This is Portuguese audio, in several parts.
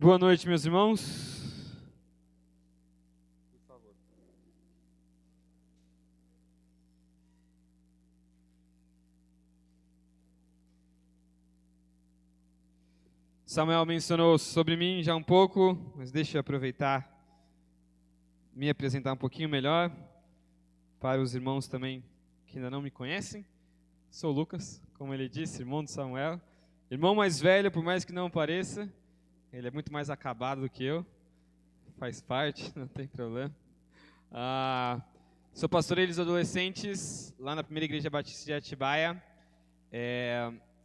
Boa noite, meus irmãos. Por favor. Samuel mencionou sobre mim já um pouco, mas deixa eu aproveitar me apresentar um pouquinho melhor para os irmãos também que ainda não me conhecem. Sou o Lucas, como ele disse, irmão de Samuel. Irmão mais velho, por mais que não pareça. Ele é muito mais acabado do que eu. Faz parte, não tem problema. Sou pastor dos adolescentes lá na primeira igreja batista de Atibaia,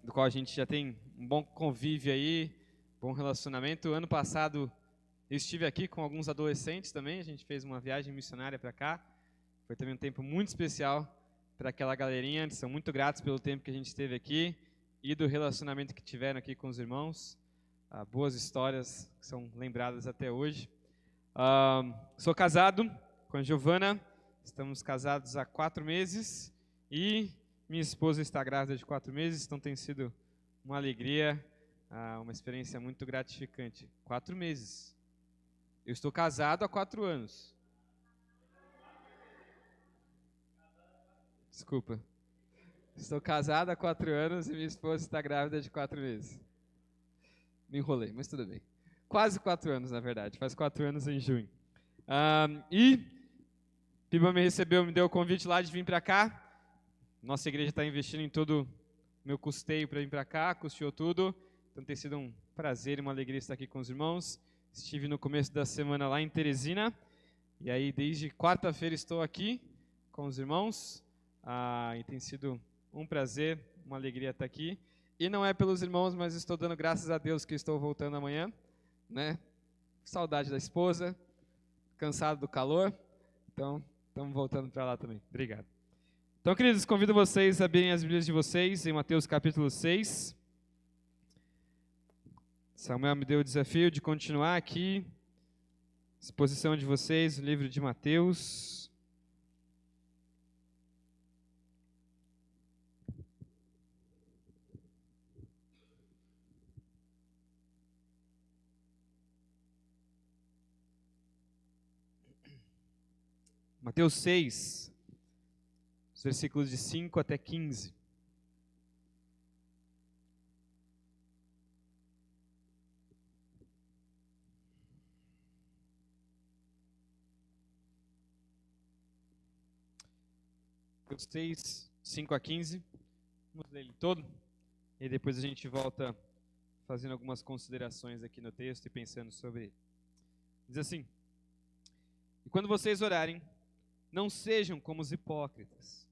do qual a gente já tem um bom convívio aí, bom relacionamento. Ano passado eu estive aqui com alguns adolescentes também, a gente fez uma viagem missionária para cá. Foi também um tempo muito especial para aquela galerinha. Eles são muito gratos pelo tempo que a gente esteve aqui e do relacionamento que tiveram aqui com os irmãos. Boas histórias que são lembradas até hoje. Sou casado com a Giovana, estamos casados há 4 meses e minha esposa está grávida de 4 meses, então tem sido uma alegria, uma experiência muito gratificante. 4 meses. Eu estou casado há 4 anos. Desculpa. Estou casado há 4 anos e minha esposa está grávida de 4 meses. Me enrolei, mas tudo bem. Quase 4 anos, na verdade. Faz 4 anos em junho. E Piba me recebeu, me deu o convite lá de vir para cá. Nossa igreja está investindo em todo o meu custeio para vir para cá, custeou tudo. Então tem sido um prazer e uma alegria estar aqui com os irmãos. Estive no começo da semana lá em Teresina. E aí desde quarta-feira estou aqui com os irmãos. E tem sido um prazer, uma alegria estar aqui. E não é pelos irmãos, mas estou dando graças a Deus que estou voltando amanhã, né? Saudade da esposa, cansado do calor. Então, estamos voltando para lá também. Obrigado. Então, queridos, convido vocês a abrirem as Bíblias de vocês em Mateus capítulo 6. Samuel me deu o desafio de continuar aqui, exposição de vocês, o livro de Mateus. Mateus 6, os versículos de 5 até 15. Mateus 6, 5 a 15. Vamos ler ele todo e depois a gente volta fazendo algumas considerações aqui no texto e pensando sobre ele. Diz assim: E quando vocês orarem, não sejam como os hipócritas.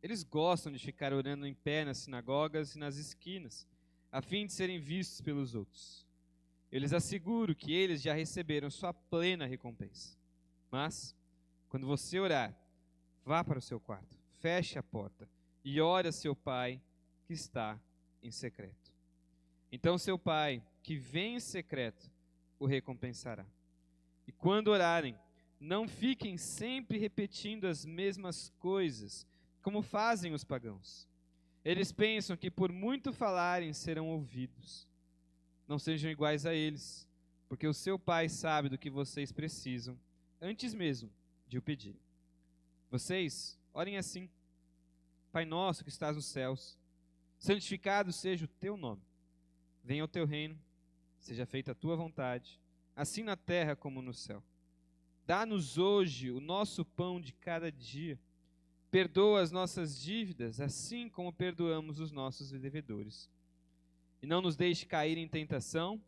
Eles gostam de ficar orando em pé nas sinagogas e nas esquinas, a fim de serem vistos pelos outros. Eu lhes asseguro que eles já receberam sua plena recompensa. Mas, quando você orar, vá para o seu quarto, feche a porta e ore a seu pai que está em secreto. Então seu pai, que vem em secreto, o recompensará. E quando orarem, não fiquem sempre repetindo as mesmas coisas, como fazem os pagãos. Eles pensam que por muito falarem serão ouvidos. Não sejam iguais a eles, porque o seu Pai sabe do que vocês precisam, antes mesmo de o pedir. Vocês orem assim: Pai nosso que estás nos céus, santificado seja o teu nome. Venha o teu reino, seja feita a tua vontade, assim na terra como no céu. Dá-nos hoje o nosso pão de cada dia. Perdoa as nossas dívidas, assim como perdoamos os nossos devedores. E não nos deixe cair em tentação,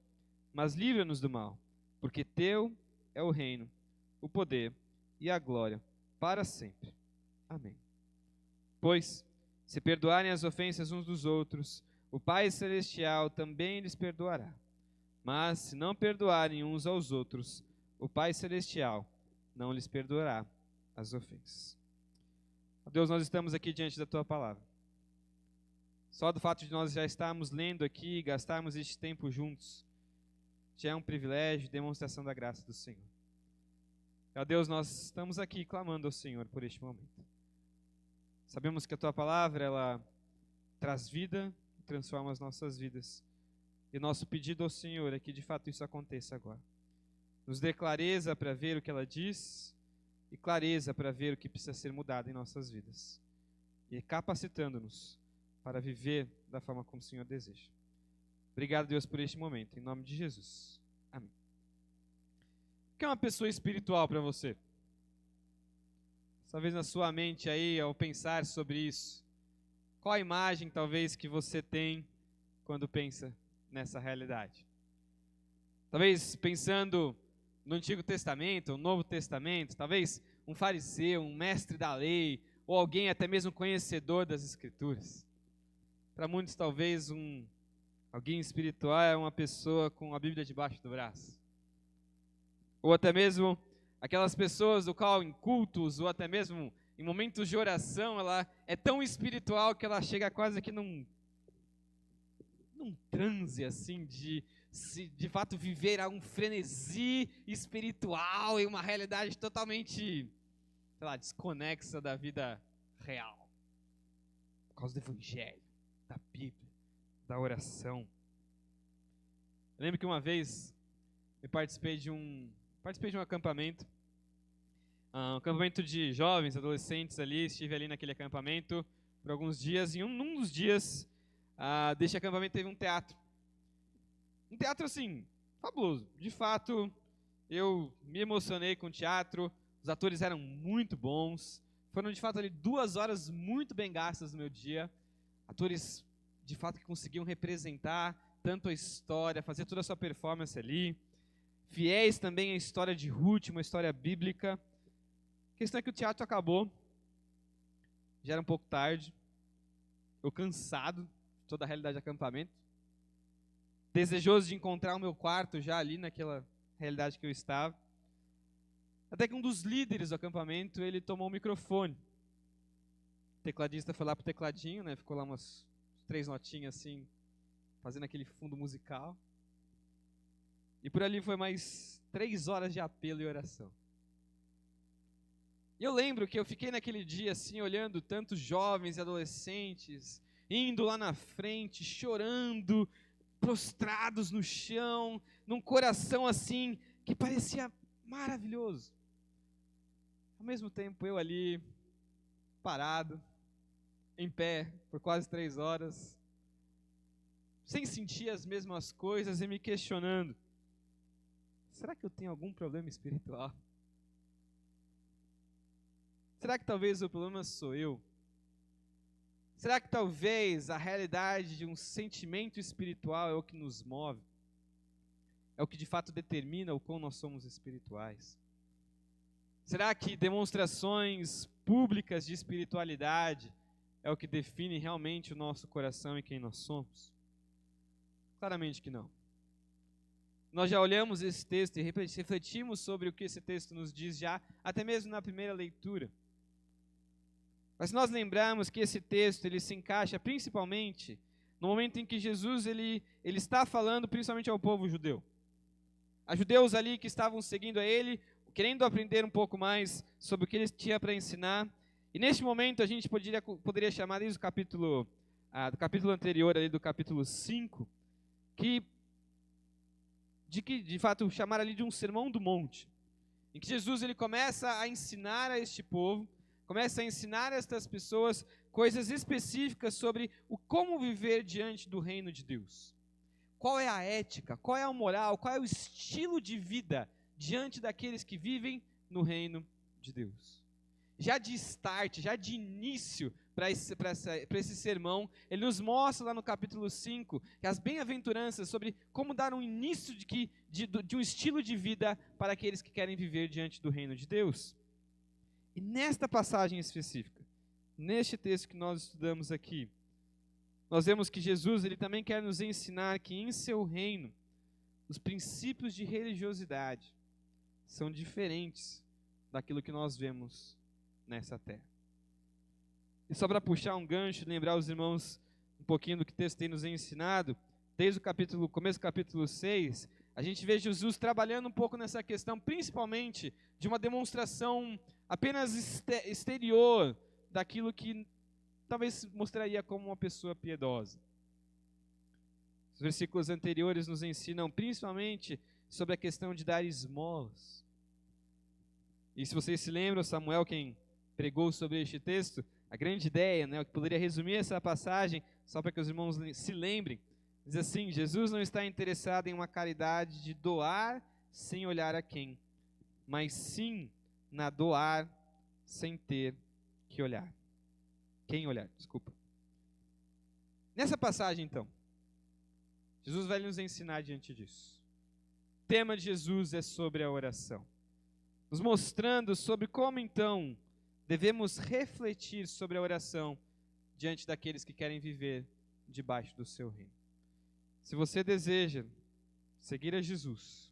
mas livra-nos do mal, porque teu é o reino, o poder e a glória para sempre. Amém. Pois, se perdoarem as ofensas uns dos outros, o Pai Celestial também lhes perdoará. Mas, se não perdoarem uns aos outros, o Pai Celestial não lhes perdoará as ofensas. Ó Deus, nós estamos aqui diante da Tua Palavra. Só do fato de nós já estarmos lendo aqui, gastarmos este tempo juntos, já é um privilégio, demonstração da graça do Senhor. Ó Deus, nós estamos aqui clamando ao Senhor por este momento. Sabemos que a Tua Palavra, ela traz vida, transforma as nossas vidas. E o nosso pedido ao Senhor é que de fato isso aconteça agora. Nos dê clareza para ver o que ela diz e clareza para ver o que precisa ser mudado em nossas vidas. E capacitando-nos para viver da forma como o Senhor deseja. Obrigado, Deus, por este momento. Em nome de Jesus. Amém. O que é uma pessoa espiritual para você? Talvez na sua mente aí, ao pensar sobre isso, qual a imagem talvez que você tem quando pensa nessa realidade? Talvez pensando no Antigo Testamento, no Novo Testamento, talvez um fariseu, um mestre da lei, ou alguém até mesmo conhecedor das Escrituras. Para muitos, talvez alguém espiritual é uma pessoa com a Bíblia debaixo do braço. Ou até mesmo aquelas pessoas do qual em cultos, ou até mesmo em momentos de oração, ela é tão espiritual que ela chega quase que num transe assim de fato viver um frenesi espiritual e uma realidade totalmente, sei lá, desconexa da vida real. Por causa do evangelho, da Bíblia, da oração. Eu lembro que uma vez eu participei de um acampamento, um acampamento de jovens, adolescentes ali. Estive ali naquele acampamento por alguns dias, e num dos dias deste acampamento teve um teatro. Um teatro assim, fabuloso. De fato, eu me emocionei com o teatro, os atores eram muito bons. Foram de fato ali 2 horas muito bem gastas no meu dia. Atores de fato que conseguiam representar tanto a história, fazer toda a sua performance ali. Fiéis também à história de Ruth, uma história bíblica. A questão é que o teatro acabou, já era um pouco tarde, eu cansado de toda a realidade de acampamento, desejoso de encontrar o meu quarto já ali naquela realidade que eu estava. Até que um dos líderes do acampamento, ele tomou o microfone. O tecladista foi lá pro tecladinho, né? Ficou lá umas 3 notinhas assim, fazendo aquele fundo musical. E por ali foi mais 3 horas de apelo e oração. E eu lembro que eu fiquei naquele dia assim, olhando tantos jovens e adolescentes, indo lá na frente, chorando, prostrados no chão, num coração assim, que parecia maravilhoso. Ao mesmo tempo eu ali, parado, em pé, por quase 3 horas, sem sentir as mesmas coisas e me questionando: será que eu tenho algum problema espiritual? Será que talvez o problema sou eu? Será que talvez a realidade de um sentimento espiritual é o que nos move? É o que de fato determina o quão nós somos espirituais? Será que demonstrações públicas de espiritualidade é o que define realmente o nosso coração e quem nós somos? Claramente que não. Nós já olhamos esse texto e refletimos sobre o que esse texto nos diz já, até mesmo na primeira leitura. Mas nós lembramos que esse texto ele se encaixa principalmente no momento em que Jesus ele está falando principalmente ao povo judeu. Há judeus ali que estavam seguindo a ele, querendo aprender um pouco mais sobre o que ele tinha para ensinar. E neste momento a gente poderia chamar desde o capítulo, do capítulo anterior, ali, do capítulo 5, que de fato chamar ali de um sermão do monte, em que Jesus ele começa a ensinar a este povo, começa a ensinar a estas pessoas coisas específicas sobre como viver diante do reino de Deus. Qual é a ética, qual é a moral, qual é o estilo de vida diante daqueles que vivem no reino de Deus. Já de start, já de início para esse sermão, ele nos mostra lá no capítulo 5 que as bem-aventuranças sobre como dar um início de um estilo de vida para aqueles que querem viver diante do reino de Deus. E nesta passagem específica, neste texto que nós estudamos aqui, nós vemos que Jesus ele também quer nos ensinar que em seu reino, os princípios de religiosidade são diferentes daquilo que nós vemos nessa terra. E só para puxar um gancho, lembrar os irmãos um pouquinho do que o texto tem nos ensinado, desde o começo do capítulo 6, a gente vê Jesus trabalhando um pouco nessa questão, principalmente de uma demonstração apenas exterior daquilo que talvez mostraria como uma pessoa piedosa. Os versículos anteriores nos ensinam principalmente sobre a questão de dar esmolas. E se vocês se lembram, Samuel, quem pregou sobre este texto, a grande ideia, o que poderia resumir essa passagem, só para que os irmãos se lembrem, diz assim: Jesus não está interessado em uma caridade de doar sem olhar a quem, mas sim na doar sem ter que olhar. Quem olhar, desculpa. Nessa passagem, então, Jesus vai nos ensinar diante disso. O tema de Jesus é sobre a oração, nos mostrando sobre como, então, devemos refletir sobre a oração diante daqueles que querem viver debaixo do seu reino. Se você deseja seguir a Jesus,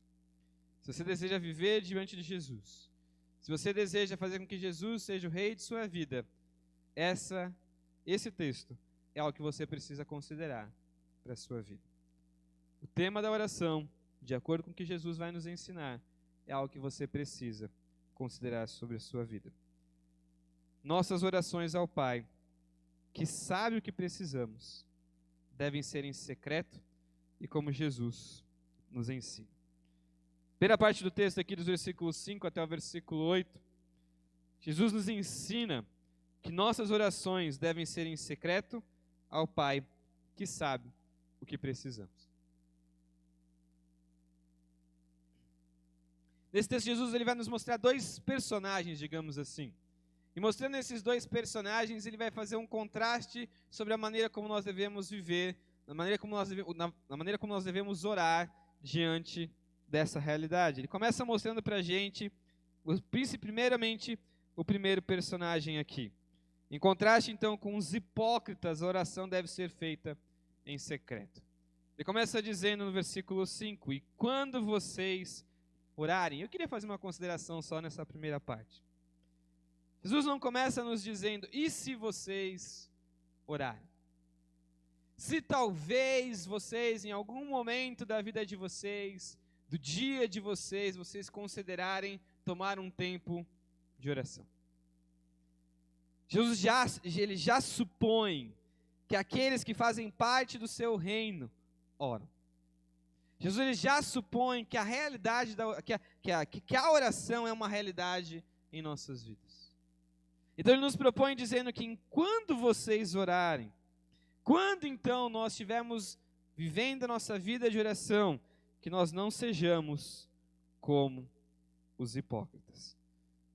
se você deseja viver diante de Jesus, se você deseja fazer com que Jesus seja o rei de sua vida, esse texto é algo que você precisa considerar para a sua vida. O tema da oração, de acordo com o que Jesus vai nos ensinar, é algo que você precisa considerar sobre a sua vida. Nossas orações ao Pai, que sabe o que precisamos, devem ser em secreto e como Jesus nos ensina. Primeira parte do texto aqui, dos versículos 5 até o versículo 8, Jesus nos ensina que nossas orações devem ser em secreto ao Pai, que sabe o que precisamos. Nesse texto, Jesus ele vai nos mostrar dois personagens, digamos assim. E mostrando esses dois personagens, ele vai fazer um contraste sobre a maneira como nós devemos viver, na maneira como nós devemos orar diante dessa realidade. Ele começa mostrando para a gente, primeiramente, o primeiro personagem aqui. Em contraste, então, com os hipócritas, a oração deve ser feita em secreto. Ele começa dizendo no versículo 5, e quando vocês orarem, eu queria fazer uma consideração só nessa primeira parte. Jesus não começa nos dizendo, e se vocês orarem? Se talvez vocês, em algum momento da vida de vocês, do dia de vocês, vocês considerarem tomar um tempo de oração. Jesus já supõe que aqueles que fazem parte do seu reino oram. Jesus ele já supõe que a realidade, que a oração é uma realidade em nossas vidas. Então ele nos propõe dizendo que enquanto vocês orarem, quando então nós estivermos vivendo a nossa vida de oração, que nós não sejamos como os hipócritas.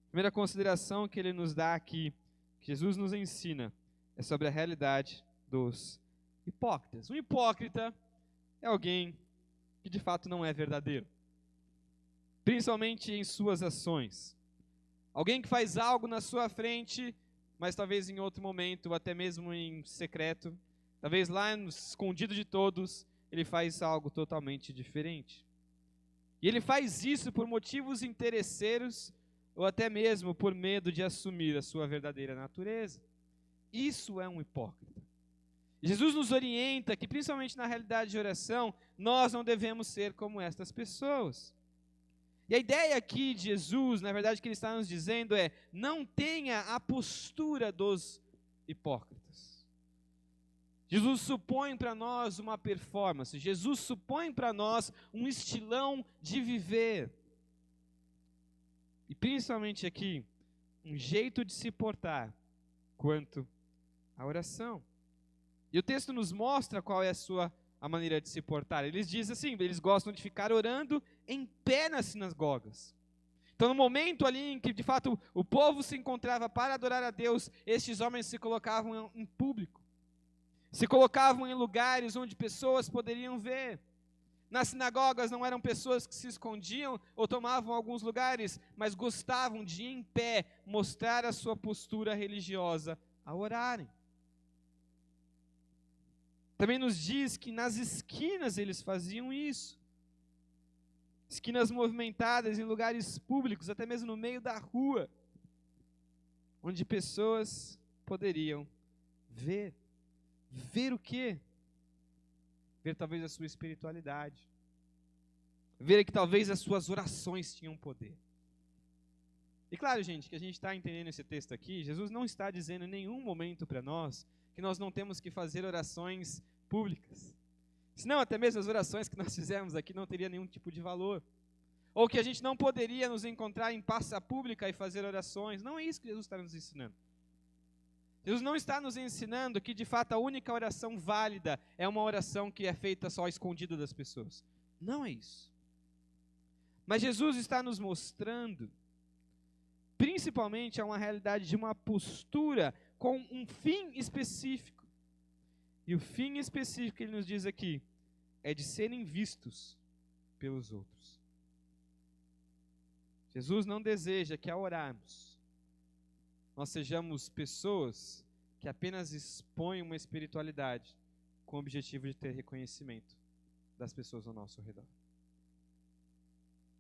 A primeira consideração que ele nos dá aqui, que Jesus nos ensina, é sobre a realidade dos hipócritas. Um hipócrita é alguém que de fato não é verdadeiro, principalmente em suas ações. Alguém que faz algo na sua frente, mas talvez em outro momento, ou até mesmo em secreto, talvez lá escondido de todos, ele faz algo totalmente diferente. E ele faz isso por motivos interesseiros, ou até mesmo por medo de assumir a sua verdadeira natureza. Isso é um hipócrita. Jesus nos orienta que, principalmente na realidade de oração, nós não devemos ser como estas pessoas. E a ideia aqui de Jesus, na verdade, que ele está nos dizendo é: não tenha a postura dos hipócritas. Jesus supõe para nós uma performance, Jesus supõe para nós um estilão de viver. E principalmente aqui, um jeito de se portar quanto à oração. E o texto nos mostra qual é a maneira de se portar. Eles dizem assim, eles gostam de ficar orando em pé nas sinagogas. Então no momento ali em que de fato o povo se encontrava para adorar a Deus, estes homens se colocavam em público. Se colocavam em lugares onde pessoas poderiam ver. Nas sinagogas não eram pessoas que se escondiam ou tomavam alguns lugares, mas gostavam de em pé mostrar a sua postura religiosa ao orarem. Também nos diz que nas esquinas eles faziam isso. Esquinas movimentadas em lugares públicos, até mesmo no meio da rua, onde pessoas poderiam ver. Ver o quê? Ver talvez a sua espiritualidade. Ver que talvez as suas orações tinham poder. E claro, gente, que a gente está entendendo esse texto aqui, Jesus não está dizendo em nenhum momento para nós que nós não temos que fazer orações públicas. Senão até mesmo as orações que nós fizemos aqui não teriam nenhum tipo de valor. Ou que a gente não poderia nos encontrar em praça pública e fazer orações. Não é isso que Jesus está nos ensinando. Jesus não está nos ensinando que de fato a única oração válida é uma oração que é feita só escondida das pessoas. Não é isso. Mas Jesus está nos mostrando, principalmente, uma realidade de uma postura com um fim específico. E o fim específico que ele nos diz aqui é de serem vistos pelos outros. Jesus não deseja que ao orarmos, nós sejamos pessoas que apenas expõem uma espiritualidade com o objetivo de ter reconhecimento das pessoas ao nosso redor.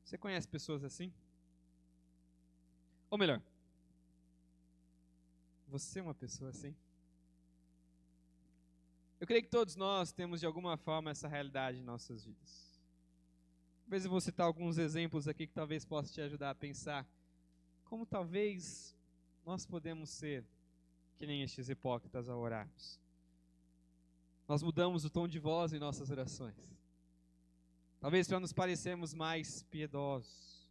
Você conhece pessoas assim? Ou melhor, você é uma pessoa assim? Eu creio que todos nós temos de alguma forma essa realidade em nossas vidas. Talvez eu vou citar alguns exemplos aqui que talvez possa te ajudar a pensar como talvez nós podemos ser que nem estes hipócritas ao orarmos. Nós mudamos o tom de voz em nossas orações. Talvez para nos parecermos mais piedosos,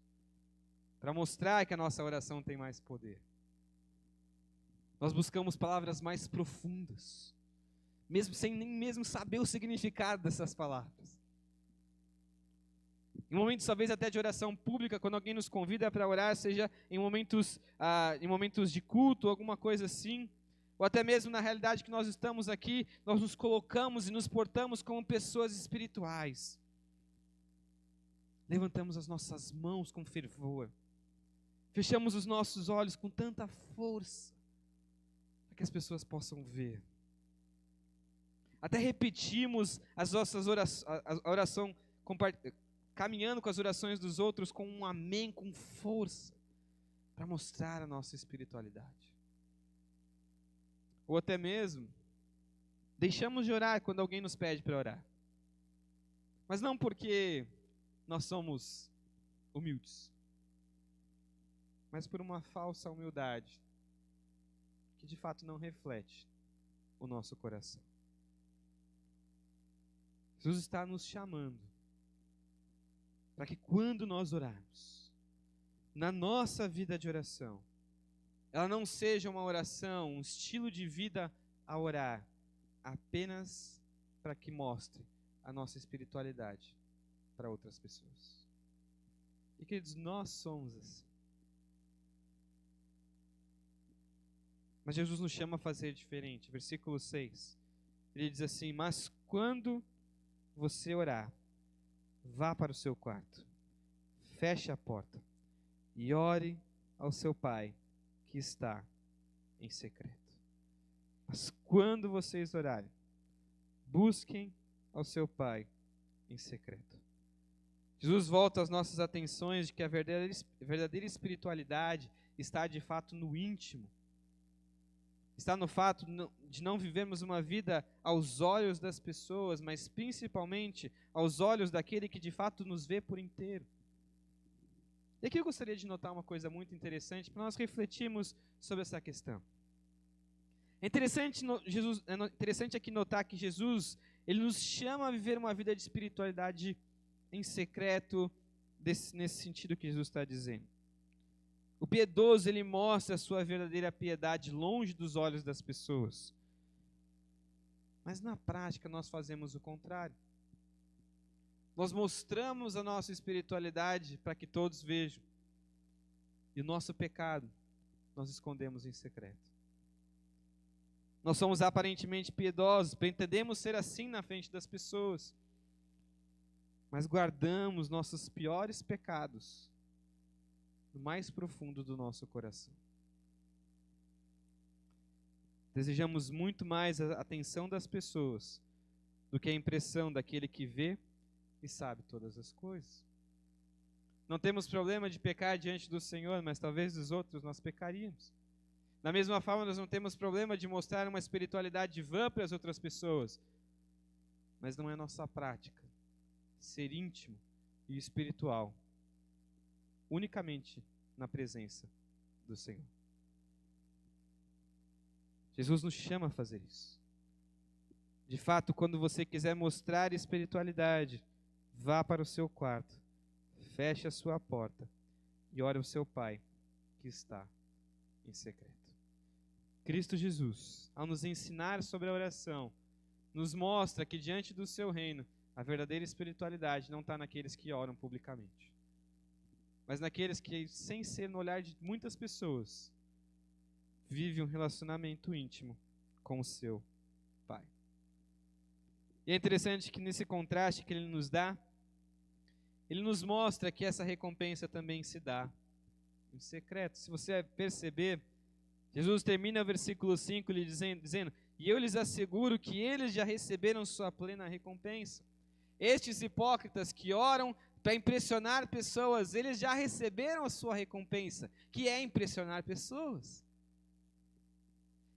para mostrar que a nossa oração tem mais poder. Nós buscamos palavras mais profundas, mesmo sem nem mesmo saber o significado dessas palavras. Em momentos talvez até de oração pública, quando alguém nos convida para orar, seja em momentos de culto, alguma coisa assim, ou até mesmo na realidade que nós estamos aqui, nós nos colocamos e nos portamos como pessoas espirituais. Levantamos as nossas mãos com fervor, fechamos os nossos olhos com tanta força, para que as pessoas possam ver. Até repetimos as nossas oração, caminhando com as orações dos outros com um amém, com força, para mostrar a nossa espiritualidade. Ou até mesmo, deixamos de orar quando alguém nos pede para orar. Mas não porque nós somos humildes, mas por uma falsa humildade, que de fato não reflete o nosso coração. Jesus está nos chamando para que quando nós orarmos, na nossa vida de oração, ela não seja uma oração, um estilo de vida a orar, apenas para que mostre a nossa espiritualidade para outras pessoas. E queridos, nós somos assim. Mas Jesus nos chama a fazer diferente. Versículo 6. Ele diz assim: mas quando você orar, vá para o seu quarto, feche a porta e ore ao seu pai que está em secreto. Mas quando vocês orarem, busquem ao seu pai em secreto. Jesus volta as nossas atenções de que a verdadeira espiritualidade está de fato no íntimo. Está no fato de não vivermos uma vida aos olhos das pessoas, mas principalmente aos olhos daquele que de fato nos vê por inteiro. E aqui eu gostaria de notar uma coisa muito interessante para nós refletirmos sobre essa questão. É interessante aqui notar que Jesus, ele nos chama a viver uma vida de espiritualidade em secreto, nesse sentido que Jesus está dizendo. O piedoso, ele mostra a sua verdadeira piedade longe dos olhos das pessoas. Mas na prática nós fazemos o contrário. Nós mostramos a nossa espiritualidade para que todos vejam. E o nosso pecado nós escondemos em secreto. Nós somos aparentemente piedosos, pretendemos ser assim na frente das pessoas, mas guardamos nossos piores pecados no mais profundo do nosso coração. Desejamos muito mais a atenção das pessoas do que a impressão daquele que vê e sabe todas as coisas. Não temos problema de pecar diante do Senhor, mas talvez dos outros nós pecaríamos. Da mesma forma, nós não temos problema de mostrar uma espiritualidade vã para as outras pessoas, mas não é nossa prática ser íntimo e espiritual unicamente na presença do Senhor. Jesus nos chama a fazer isso. De fato, quando você quiser mostrar espiritualidade, vá para o seu quarto, feche a sua porta e ore ao seu Pai que está em secreto. Cristo Jesus, ao nos ensinar sobre a oração, nos mostra que diante do seu reino, a verdadeira espiritualidade não está naqueles que oram publicamente, mas naqueles que, sem ser no olhar de muitas pessoas, vivem um relacionamento íntimo com o seu Pai. E é interessante que nesse contraste que ele nos dá, ele nos mostra que essa recompensa também se dá em secreto. Se você perceber, Jesus termina o versículo 5 lhe dizendo: e eu lhes asseguro que eles já receberam sua plena recompensa. Estes hipócritas que oram para impressionar pessoas, eles já receberam a sua recompensa, que é impressionar pessoas.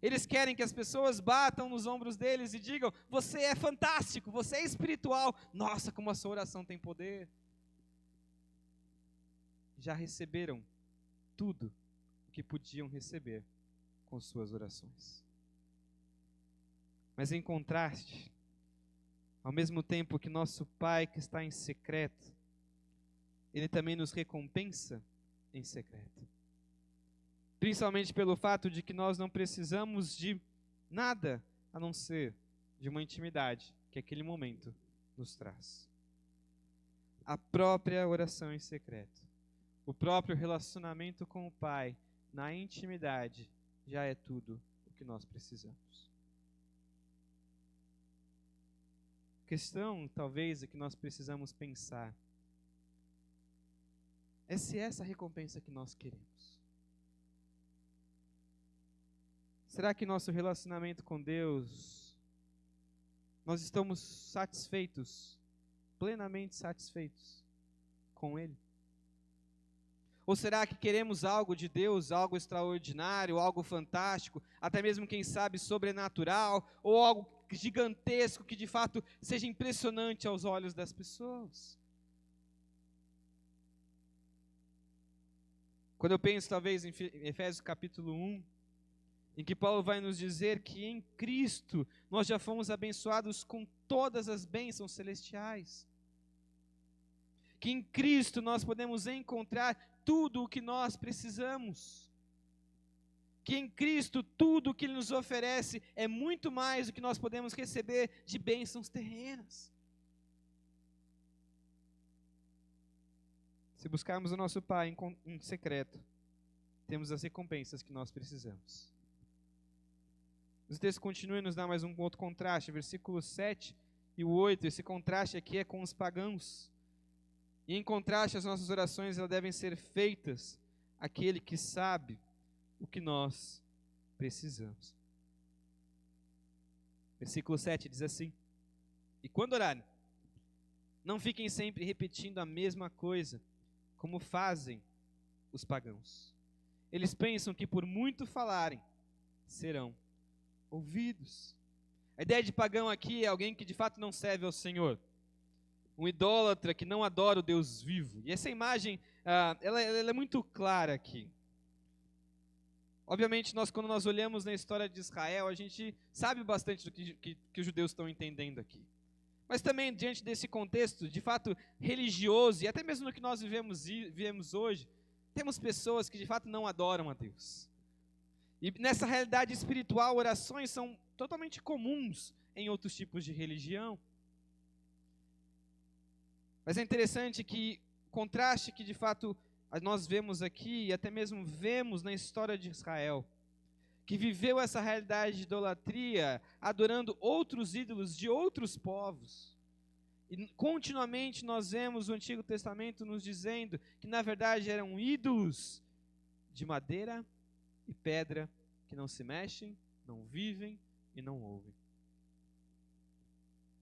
Eles querem que as pessoas batam nos ombros deles e digam: você é fantástico, você é espiritual, nossa, como a sua oração tem poder. Já receberam tudo o que podiam receber com suas orações. Mas em contraste, ao mesmo tempo que nosso Pai que está em secreto, Ele também nos recompensa em secreto. Principalmente pelo fato de que nós não precisamos de nada a não ser de uma intimidade que aquele momento nos traz. A própria oração em secreto, o próprio relacionamento com o Pai na intimidade já é tudo o que nós precisamos. A questão, talvez, é que nós precisamos pensar é se essa recompensa que nós queremos. Será que nosso relacionamento com Deus, nós estamos satisfeitos, plenamente satisfeitos com Ele? Ou será que queremos algo de Deus, algo extraordinário, algo fantástico, até mesmo, quem sabe, sobrenatural, ou algo gigantesco que de fato seja impressionante aos olhos das pessoas? Quando eu penso talvez em Efésios capítulo 1, em que Paulo vai nos dizer que em Cristo nós já fomos abençoados com todas as bênçãos celestiais. Que em Cristo nós podemos encontrar tudo o que nós precisamos. Que em Cristo tudo o que Ele nos oferece é muito mais do que nós podemos receber de bênçãos terrenas. Se buscarmos o nosso Pai em secreto, temos as recompensas que nós precisamos. Os textos continuam e nos dá mais um outro contraste, versículos 7 e o 8, esse contraste aqui é com os pagãos. E em contraste, as nossas orações elas devem ser feitas àquele que sabe o que nós precisamos. Versículo 7 diz assim: e quando orarem, não fiquem sempre repetindo a mesma coisa, como fazem os pagãos. Eles pensam que por muito falarem, serão ouvidos. A ideia de pagão aqui é alguém que de fato não serve ao Senhor. Um idólatra que não adora o Deus vivo. E essa imagem, ela é muito clara aqui. Obviamente, quando nós olhamos na história de Israel, a gente sabe bastante do que os judeus estão entendendo aqui. Mas também, diante desse contexto, de fato, religioso, e até mesmo no que nós vivemos hoje, temos pessoas que de fato não adoram a Deus. E nessa realidade espiritual, orações são totalmente comuns em outros tipos de religião. Mas é interessante que o contraste que de fato nós vemos aqui, e até mesmo vemos na história de Israel, que viveu essa realidade de idolatria, adorando outros ídolos de outros povos. E continuamente nós vemos o Antigo Testamento nos dizendo que na verdade eram ídolos de madeira e pedra, que não se mexem, não vivem e não ouvem.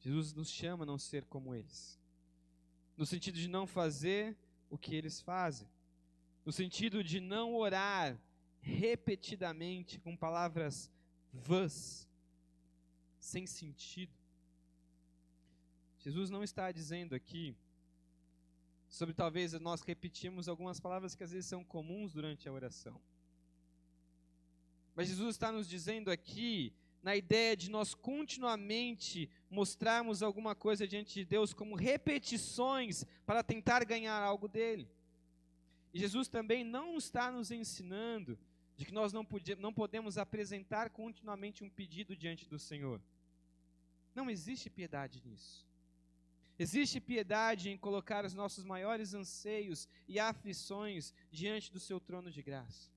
Jesus nos chama a não ser como eles, no sentido de não fazer o que eles fazem, no sentido de não orar repetidamente com palavras vãs, sem sentido. Jesus não está dizendo aqui sobre talvez nós repetirmos algumas palavras que às vezes são comuns durante a oração. Mas Jesus está nos dizendo aqui na ideia de nós continuamente mostrarmos alguma coisa diante de Deus como repetições para tentar ganhar algo dele. E Jesus também não está nos ensinando de que nós não podemos apresentar continuamente um pedido diante do Senhor. Não existe piedade nisso. Existe piedade em colocar os nossos maiores anseios e aflições diante do seu trono de graça.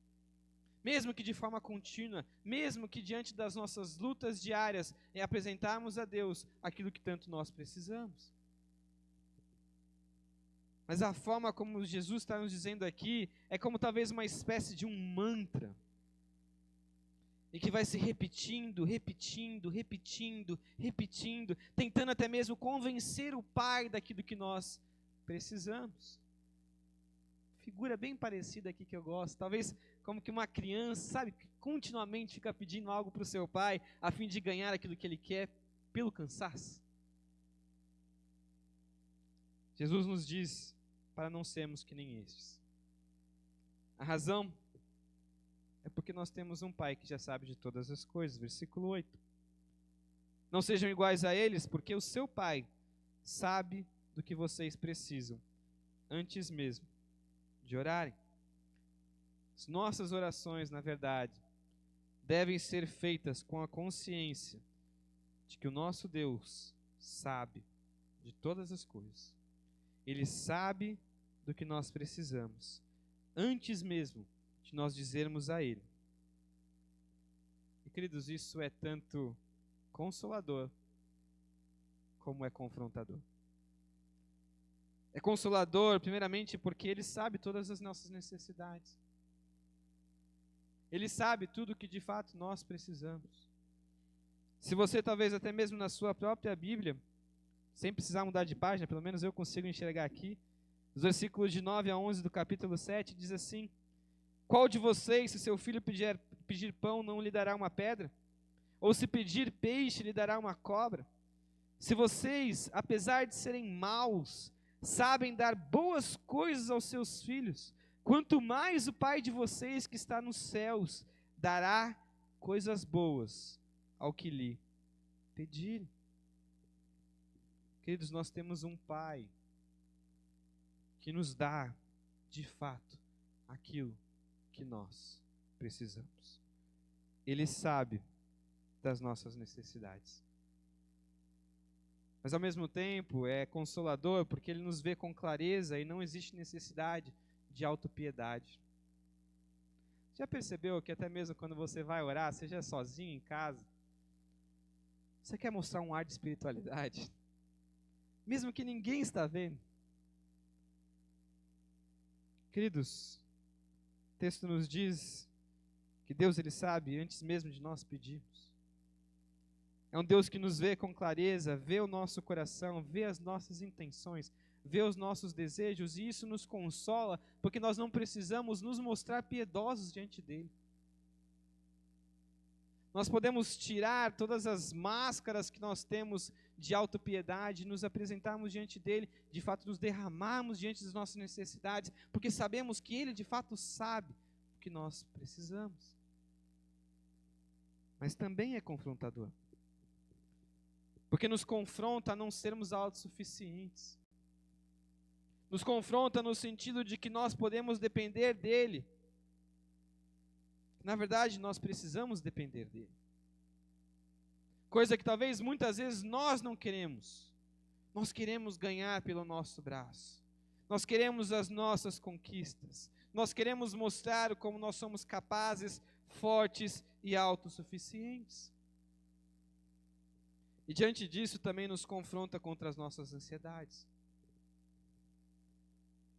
Mesmo que de forma contínua, mesmo que diante das nossas lutas diárias, em apresentarmos a Deus aquilo que tanto nós precisamos. Mas a forma como Jesus está nos dizendo aqui é como talvez uma espécie de um mantra, e que vai se repetindo, tentando até mesmo convencer o Pai daquilo que nós precisamos. Figura bem parecida aqui que eu gosto, talvez como que uma criança, sabe, que continuamente fica pedindo algo para o seu pai, a fim de ganhar aquilo que ele quer pelo cansaço. Jesus nos diz para não sermos que nem estes. A razão é porque nós temos um Pai que já sabe de todas as coisas. Versículo 8. Não sejam iguais a eles, porque o seu Pai sabe do que vocês precisam, antes mesmo de orarem. As nossas orações, na verdade, devem ser feitas com a consciência de que o nosso Deus sabe de todas as coisas. Ele sabe do que nós precisamos, antes mesmo de nós dizermos a Ele. E, queridos, isso é tanto consolador como é confrontador. É consolador, primeiramente, porque Ele sabe todas as nossas necessidades. Ele sabe tudo o que de fato nós precisamos. Se você talvez até mesmo na sua própria Bíblia, sem precisar mudar de página, pelo menos eu consigo enxergar aqui, os versículos de 9 a 11 do capítulo 7, diz assim: qual de vocês, se seu filho pedir pão, não lhe dará uma pedra? Ou se pedir peixe, lhe dará uma cobra? Se vocês, apesar de serem maus, sabem dar boas coisas aos seus filhos, quanto mais o Pai de vocês que está nos céus dará coisas boas ao que lhe pedirem. Queridos, nós temos um Pai que nos dá, de fato, aquilo que nós precisamos. Ele sabe das nossas necessidades. Mas ao mesmo tempo é consolador porque Ele nos vê com clareza e não existe necessidade de autopiedade. Já percebeu que até mesmo quando você vai orar, seja sozinho em casa, você quer mostrar um ar de espiritualidade? Mesmo que ninguém está vendo. Queridos, o texto nos diz que Deus, Ele sabe antes mesmo de nós pedirmos. É um Deus que nos vê com clareza, vê o nosso coração, vê as nossas intenções, vê os nossos desejos, e isso nos consola, porque nós não precisamos nos mostrar piedosos diante dEle. Nós podemos tirar todas as máscaras que nós temos de autopiedade, nos apresentarmos diante dEle, de fato nos derramarmos diante das nossas necessidades, porque sabemos que Ele de fato sabe o que nós precisamos. Mas também é confrontador, porque nos confronta a não sermos autossuficientes. Nos confronta no sentido de que nós podemos depender dEle. Na verdade, nós precisamos depender dEle. Coisa que talvez muitas vezes nós não queremos. Nós queremos ganhar pelo nosso braço. Nós queremos as nossas conquistas. Nós queremos mostrar como nós somos capazes, fortes e autossuficientes. E diante disso também nos confronta contra as nossas ansiedades.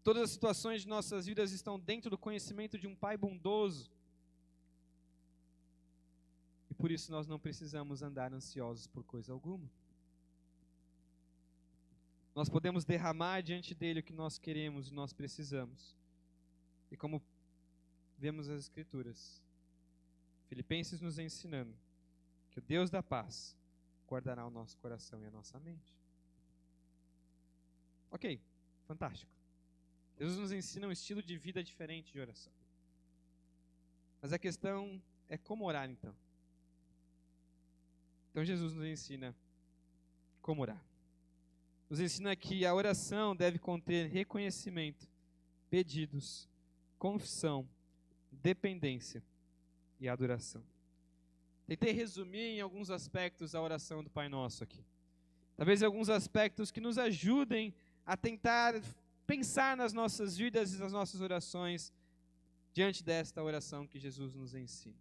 Todas as situações de nossas vidas estão dentro do conhecimento de um Pai bondoso. E por isso nós não precisamos andar ansiosos por coisa alguma. Nós podemos derramar diante dele o que nós queremos e nós precisamos. E como vemos as Escrituras, Filipenses nos ensinando que o Deus da paz guardará o nosso coração e a nossa mente. Ok, fantástico. Jesus nos ensina um estilo de vida diferente de oração. Mas a questão é como orar então. Então Jesus nos ensina como orar. Nos ensina que a oração deve conter reconhecimento, pedidos, confissão, dependência e adoração. Tentei resumir em alguns aspectos a oração do Pai Nosso aqui. Talvez alguns aspectos que nos ajudem a tentar pensar nas nossas vidas e nas nossas orações diante desta oração que Jesus nos ensina.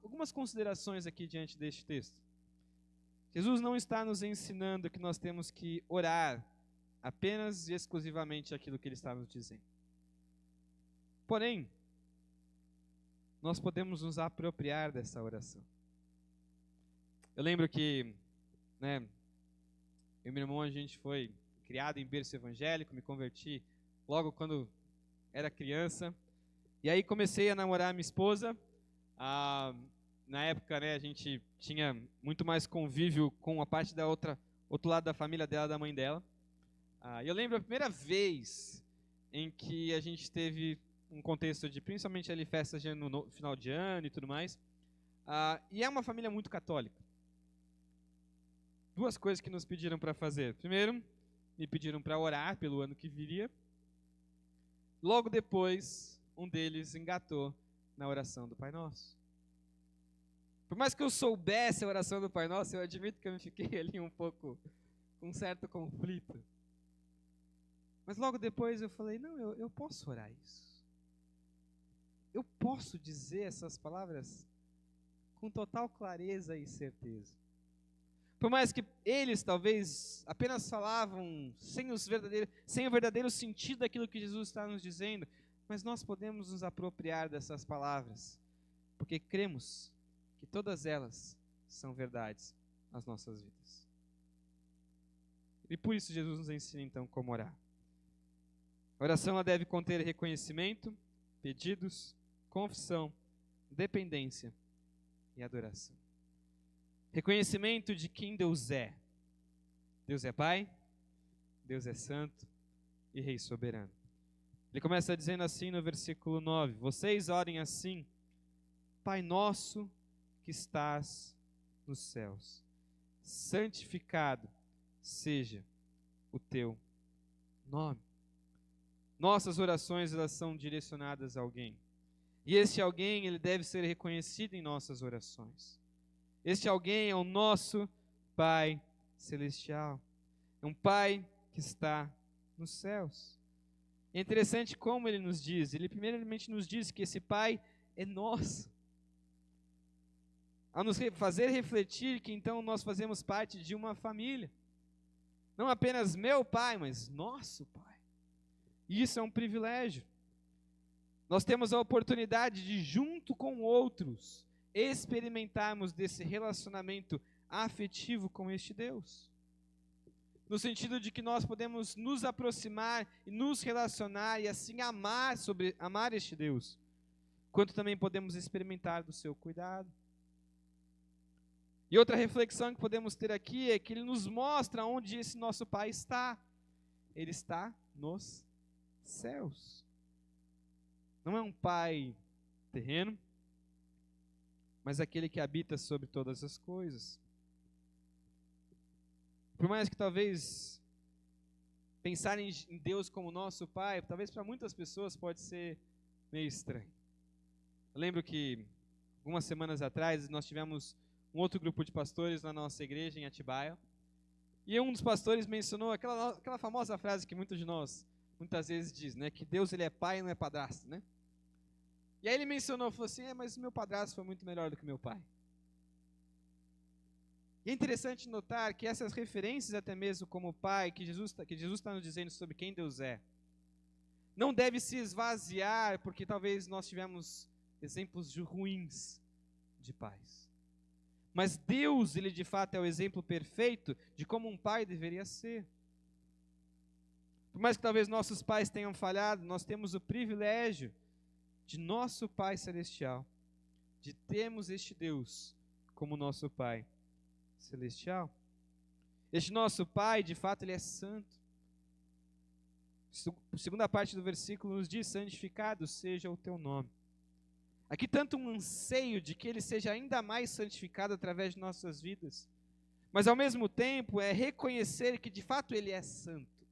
Algumas considerações aqui diante deste texto. Jesus não está nos ensinando que nós temos que orar apenas e exclusivamente aquilo que Ele está nos dizendo. Porém, nós podemos nos apropriar dessa oração. Eu lembro que, eu e meu irmão, a gente foi criado em berço evangélico, me converti logo quando era criança. E aí comecei a namorar minha esposa. Na época, a gente tinha muito mais convívio com a parte da outro lado da família dela, da mãe dela. Eu lembro a primeira vez em que a gente teve um contexto de, principalmente ali, festas no final de ano e tudo mais. E é uma família muito católica. Duas coisas que nos pediram para fazer. Primeiro, me pediram para orar pelo ano que viria. Logo depois, um deles engatou na oração do Pai Nosso. Por mais que eu soubesse a oração do Pai Nosso, eu admito que eu fiquei ali um pouco com um certo conflito. Mas logo depois eu falei, não, eu posso orar isso. Eu posso dizer essas palavras com total clareza e certeza. Por mais que eles talvez apenas falavam sem o verdadeiro sentido daquilo que Jesus está nos dizendo, mas nós podemos nos apropriar dessas palavras, porque cremos que todas elas são verdades nas nossas vidas. E por isso Jesus nos ensina então como orar. A oração ela deve conter reconhecimento, pedidos, confissão, dependência e adoração. Reconhecimento de quem Deus é. Deus é Pai, Deus é Santo e Rei soberano. Ele começa dizendo assim no versículo 9: vocês orem assim: Pai nosso que estás nos céus, santificado seja o teu nome. Nossas orações, elas são direcionadas a alguém. E esse alguém, ele deve ser reconhecido em nossas orações. Este alguém é o nosso Pai Celestial. É um Pai que está nos céus. É interessante como ele nos diz. Ele primeiramente nos diz que esse Pai é nosso. A nos fazer refletir que então nós fazemos parte de uma família. Não apenas meu Pai, mas nosso Pai. E isso é um privilégio. Nós temos a oportunidade de, junto com outros, experimentarmos desse relacionamento afetivo com este Deus. No sentido de que nós podemos nos aproximar e nos relacionar e assim amar este Deus, quanto também podemos experimentar do seu cuidado. E outra reflexão que podemos ter aqui é que ele nos mostra onde esse nosso Pai está. Ele está nos céus. Não é um Pai terreno, mas aquele que habita sobre todas as coisas. Por mais que talvez pensar em Deus como nosso Pai, talvez para muitas pessoas pode ser meio estranho. Eu lembro que algumas semanas atrás nós tivemos um outro grupo de pastores na nossa igreja em Atibaia, e um dos pastores mencionou aquela famosa frase que muitos de nós muitas vezes diz, que Deus ele é pai e não é padrasto, E aí ele mencionou, falou assim, mas meu padrasto foi muito melhor do que meu pai. E é interessante notar que essas referências até mesmo como pai, que Jesus está nos dizendo sobre quem Deus é, não deve se esvaziar porque talvez nós tivemos exemplos ruins de pais. Mas Deus, ele de fato é o exemplo perfeito de como um pai deveria ser. Por mais que talvez nossos pais tenham falhado, nós temos o privilégio de nosso Pai Celestial, de termos este Deus como nosso Pai Celestial. Este nosso Pai, de fato, ele é santo. A segunda parte do versículo nos diz: santificado seja o teu nome. Aqui tanto um anseio de que Ele seja ainda mais santificado através de nossas vidas, mas ao mesmo tempo é reconhecer que de fato Ele é santo.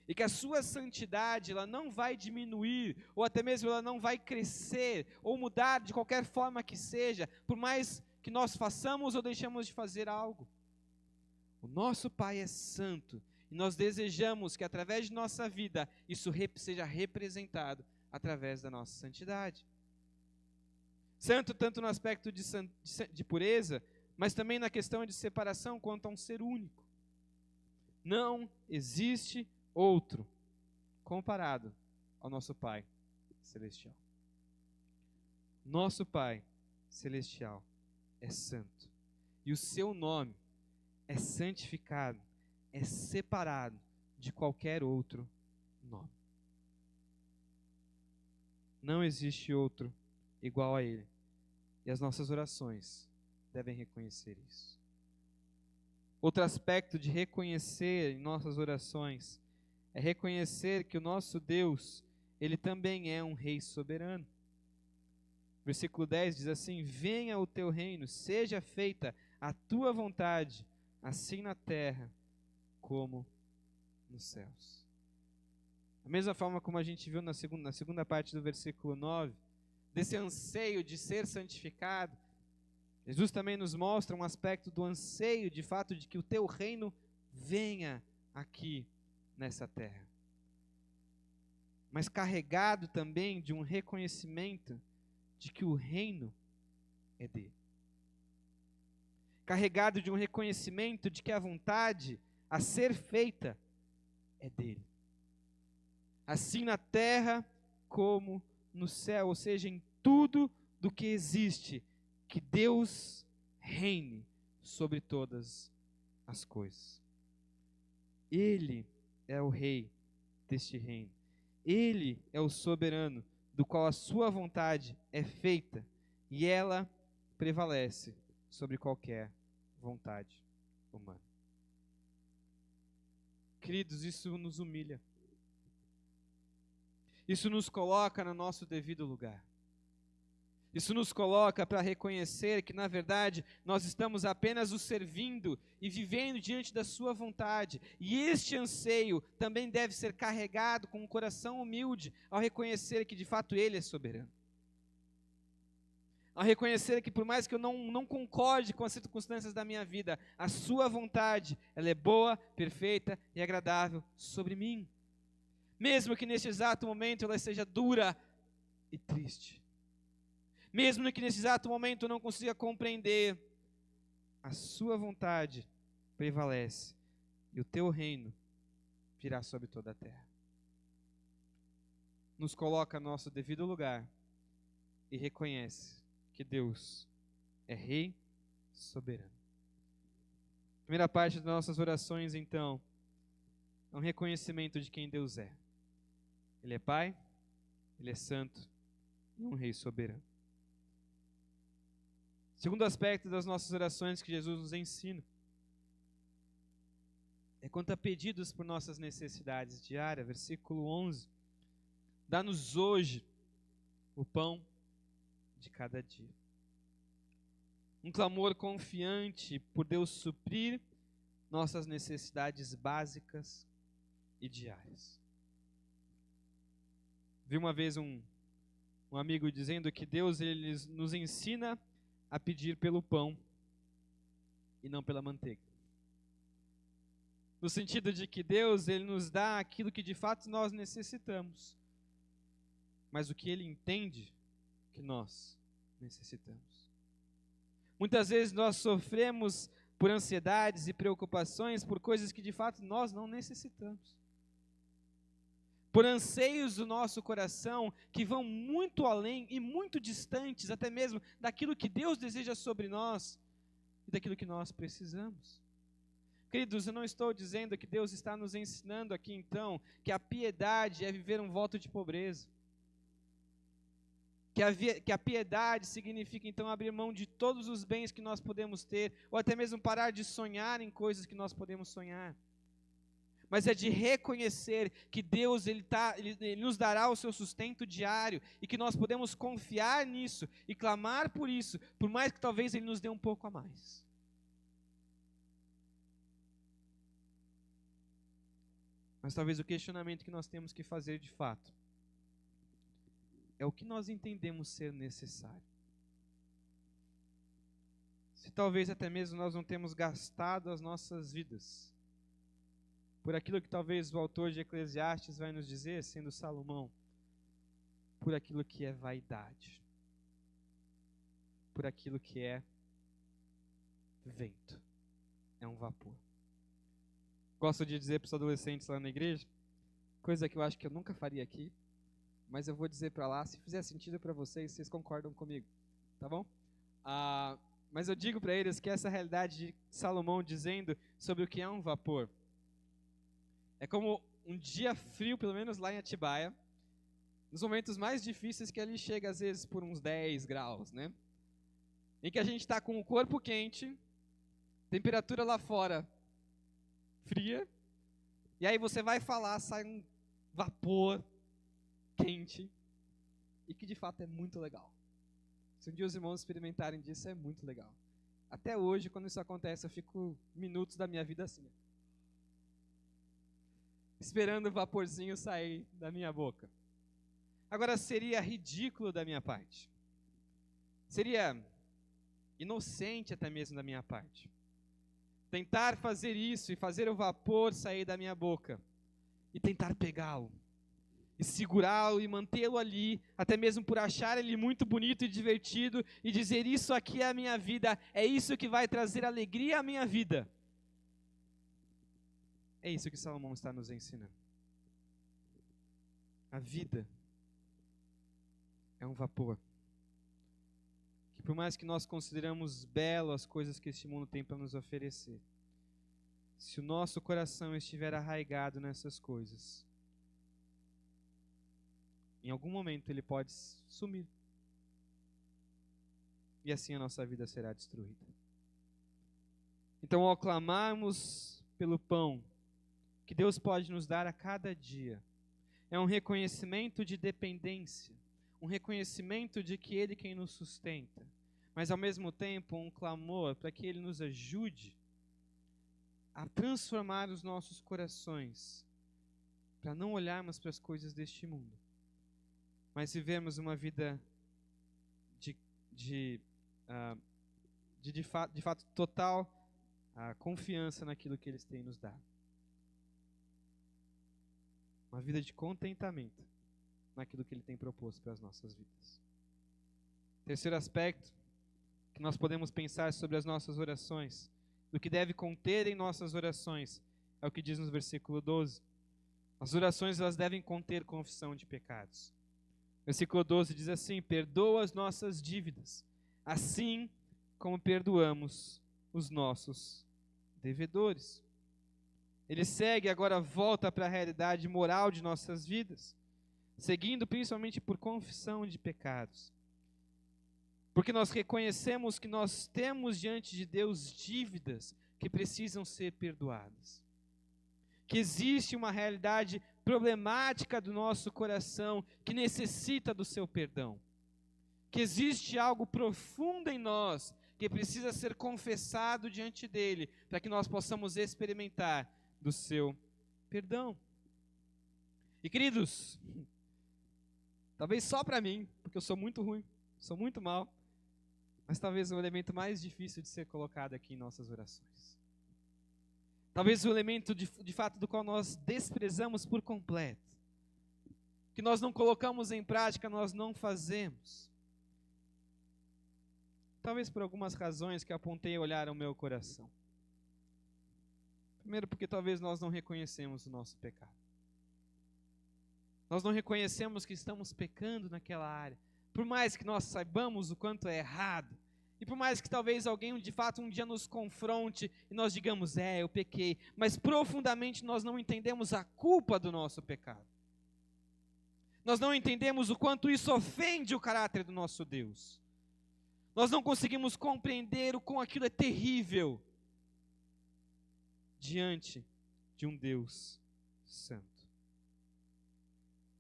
E que a sua santidade, ela não vai diminuir, ou até mesmo ela não vai crescer, ou mudar de qualquer forma que seja, por mais que nós façamos ou deixemos de fazer algo. O nosso Pai é santo, e nós desejamos que através de nossa vida, isso seja representado através da nossa santidade. Santo tanto no aspecto de pureza, mas também na questão de separação quanto a um ser único. Não existe outro comparado ao nosso Pai Celestial. Nosso Pai Celestial é santo. E o seu nome é santificado, é separado de qualquer outro nome. Não existe outro igual a Ele. E as nossas orações devem reconhecer isso. Outro aspecto de reconhecer em nossas orações é reconhecer que o nosso Deus, Ele também é um Rei soberano. Versículo 10 diz assim: venha o teu reino, seja feita a tua vontade, assim na terra como nos céus. Da mesma forma como a gente viu na segunda parte do versículo 9, desse anseio de ser santificado, Jesus também nos mostra um aspecto do anseio, de fato, de que o teu reino venha aqui nessa terra. Mas carregado também de um reconhecimento de que o reino é dele. Carregado de um reconhecimento de que a vontade a ser feita é dele. Assim na terra como no céu, ou seja, em tudo do que existe, que Deus reine sobre todas as coisas. Ele é o rei deste reino. Ele é o soberano, do qual a sua vontade é feita, e ela prevalece sobre qualquer vontade humana. Queridos, isso nos humilha. Isso nos coloca no nosso devido lugar. Isso nos coloca para reconhecer que, na verdade, nós estamos apenas o servindo e vivendo diante da sua vontade. E este anseio também deve ser carregado com um coração humilde ao reconhecer que, de fato, Ele é soberano. Ao reconhecer que, por mais que eu não concorde com as circunstâncias da minha vida, a sua vontade, ela é boa, perfeita e agradável sobre mim. Mesmo que neste exato momento ela seja dura e triste. Mesmo que nesse exato momento eu não consiga compreender, a sua vontade prevalece e o teu reino virá sobre toda a terra. Nos coloca no nosso devido lugar e reconhece que Deus é Rei soberano. Primeira parte das nossas orações, então, é um reconhecimento de quem Deus é. Ele é Pai, Ele é Santo e um Rei soberano. Segundo aspecto das nossas orações que Jesus nos ensina é quanto a pedidos por nossas necessidades diárias. Versículo 11. Dá-nos hoje o pão de cada dia. Um clamor confiante por Deus suprir nossas necessidades básicas e diárias. Vi uma vez um amigo dizendo que Deus ele nos ensina a pedir pelo pão e não pela manteiga. No sentido de que Deus ele nos dá aquilo que de fato nós necessitamos, mas o que Ele entende que nós necessitamos. Muitas vezes nós sofremos por ansiedades e preocupações por coisas que de fato nós não necessitamos. Por anseios do nosso coração que vão muito além e muito distantes até mesmo daquilo que Deus deseja sobre nós e daquilo que nós precisamos. Queridos, eu não estou dizendo que Deus está nos ensinando aqui então que a piedade é viver um voto de pobreza. Que a piedade significa então abrir mão de todos os bens que nós podemos ter, ou até mesmo parar de sonhar em coisas que nós podemos sonhar. mas é de reconhecer que Deus ele nos dará o seu sustento diário e que nós podemos confiar nisso e clamar por isso, por mais que talvez Ele nos dê um pouco a mais. Mas talvez o questionamento que nós temos que fazer de fato é o que nós entendemos ser necessário. Se talvez até mesmo nós não temos gastado as nossas vidas por aquilo que talvez o autor de Eclesiastes vai nos dizer, sendo Salomão, por aquilo que é vaidade, por aquilo que é vento, é um vapor. Gosto de dizer para os adolescentes lá na igreja, coisa que eu acho que eu nunca faria aqui, mas eu vou dizer para lá, se fizer sentido para vocês, vocês concordam comigo, tá bom? Mas eu digo para eles que essa realidade de Salomão dizendo sobre o que é um vapor, é como um dia frio, pelo menos lá em Atibaia, nos momentos mais difíceis que ali chega às vezes por uns 10 graus, né? Em que a gente está com o corpo quente, temperatura lá fora fria, e aí você vai falar, sai um vapor quente, e que de fato é muito legal. Se um dia os irmãos experimentarem disso, é muito legal. Até hoje, quando isso acontece, eu fico minutos da minha vida assim, esperando o vaporzinho sair da minha boca. Agora, seria ridículo da minha parte, seria inocente até mesmo da minha parte, tentar fazer isso e fazer o vapor sair da minha boca e tentar pegá-lo e segurá-lo e mantê-lo ali, até mesmo por achar ele muito bonito e divertido e dizer: isso aqui é a minha vida, é isso que vai trazer alegria à minha vida. É isso que Salomão está nos ensinando. A vida é um vapor que, por mais que nós consideramos belo as coisas que este mundo tem para nos oferecer, se o nosso coração estiver arraigado nessas coisas, em algum momento ele pode sumir. E assim a nossa vida será destruída. Então, ao clamarmos pelo pão que Deus pode nos dar a cada dia, é um reconhecimento de dependência, um reconhecimento de que Ele é quem nos sustenta, mas ao mesmo tempo um clamor para que Ele nos ajude a transformar os nossos corações, para não olharmos para as coisas deste mundo, mas vivermos uma vida de fato total confiança naquilo que Eles têm nos dado. Uma vida de contentamento naquilo que Ele tem proposto para as nossas vidas. Terceiro aspecto que nós podemos pensar sobre as nossas orações, do que deve conter em nossas orações, é o que diz no versículo 12. As orações, elas devem conter confissão de pecados. Versículo 12 diz assim: perdoa as nossas dívidas, assim como perdoamos os nossos devedores. Ele segue, agora volta para a realidade moral de nossas vidas, seguindo principalmente por confissão de pecados. Porque nós reconhecemos que nós temos diante de Deus dívidas que precisam ser perdoadas. Que existe uma realidade problemática do nosso coração que necessita do seu perdão. Que existe algo profundo em nós que precisa ser confessado diante dele, para que nós possamos experimentar do seu perdão. E queridos, talvez só para mim, porque eu sou muito ruim, sou muito mal, mas talvez o elemento mais difícil de ser colocado aqui em nossas orações. Talvez o elemento de fato do qual nós desprezamos por completo, que nós não colocamos em prática, nós não fazemos. Talvez por algumas razões que apontei a olhar ao meu coração. Primeiro, porque talvez nós não reconhecemos o nosso pecado. Nós não reconhecemos que estamos pecando naquela área. Por mais que nós saibamos o quanto é errado, e por mais que talvez alguém de fato um dia nos confronte e nós digamos: eu pequei, mas profundamente nós não entendemos a culpa do nosso pecado. Nós não entendemos o quanto isso ofende o caráter do nosso Deus. Nós não conseguimos compreender o quão aquilo é terrível diante de um Deus santo.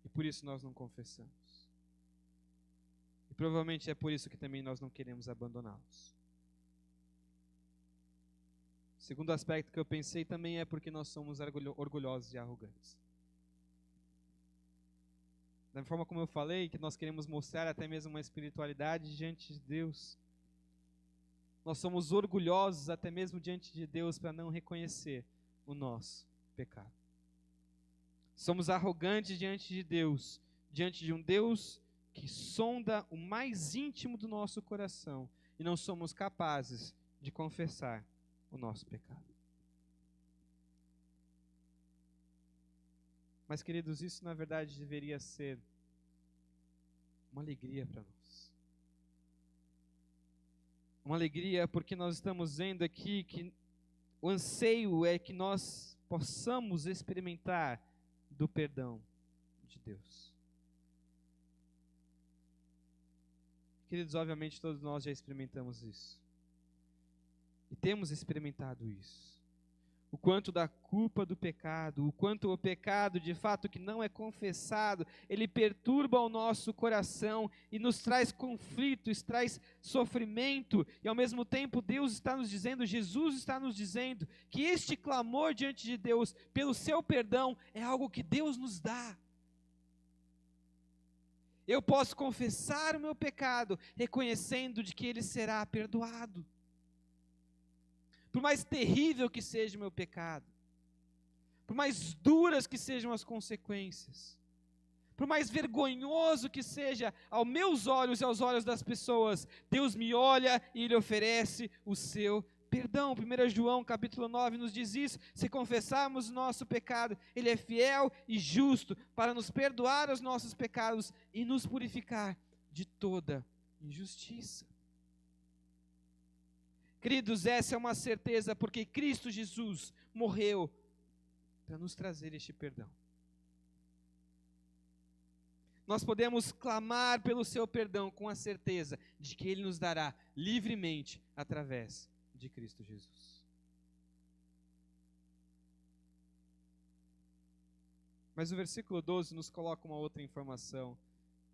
E por isso nós não confessamos. E provavelmente é por isso que também nós não queremos abandoná-los. O segundo aspecto que eu pensei também é porque nós somos orgulhosos e arrogantes. Da forma como eu falei, que nós queremos mostrar até mesmo uma espiritualidade diante de Deus. Nós somos orgulhosos até mesmo diante de Deus para não reconhecer o nosso pecado. Somos arrogantes diante de Deus, diante de um Deus que sonda o mais íntimo do nosso coração e não somos capazes de confessar o nosso pecado. Mas, queridos, isso na verdade deveria ser uma alegria para nós. Uma alegria porque nós estamos vendo aqui que o anseio é que nós possamos experimentar do perdão de Deus. Queridos, obviamente todos nós já experimentamos isso. E temos experimentado isso. O quanto da culpa do pecado, o quanto o pecado de fato que não é confessado, ele perturba o nosso coração e nos traz conflitos, traz sofrimento, e ao mesmo tempo Deus está nos dizendo, Jesus está nos dizendo, que este clamor diante de Deus pelo seu perdão é algo que Deus nos dá. Eu posso confessar o meu pecado, reconhecendo de que ele será perdoado. Por mais terrível que seja o meu pecado, por mais duras que sejam as consequências, por mais vergonhoso que seja aos meus olhos e aos olhos das pessoas, Deus me olha e Ele oferece o seu perdão. 1 João capítulo 9 nos diz isso: se confessarmos o nosso pecado, Ele é fiel e justo para nos perdoar os nossos pecados e nos purificar de toda injustiça. Queridos, essa é uma certeza, porque Cristo Jesus morreu para nos trazer este perdão. Nós podemos clamar pelo seu perdão com a certeza de que Ele nos dará livremente através de Cristo Jesus. Mas o versículo 12 nos coloca uma outra informação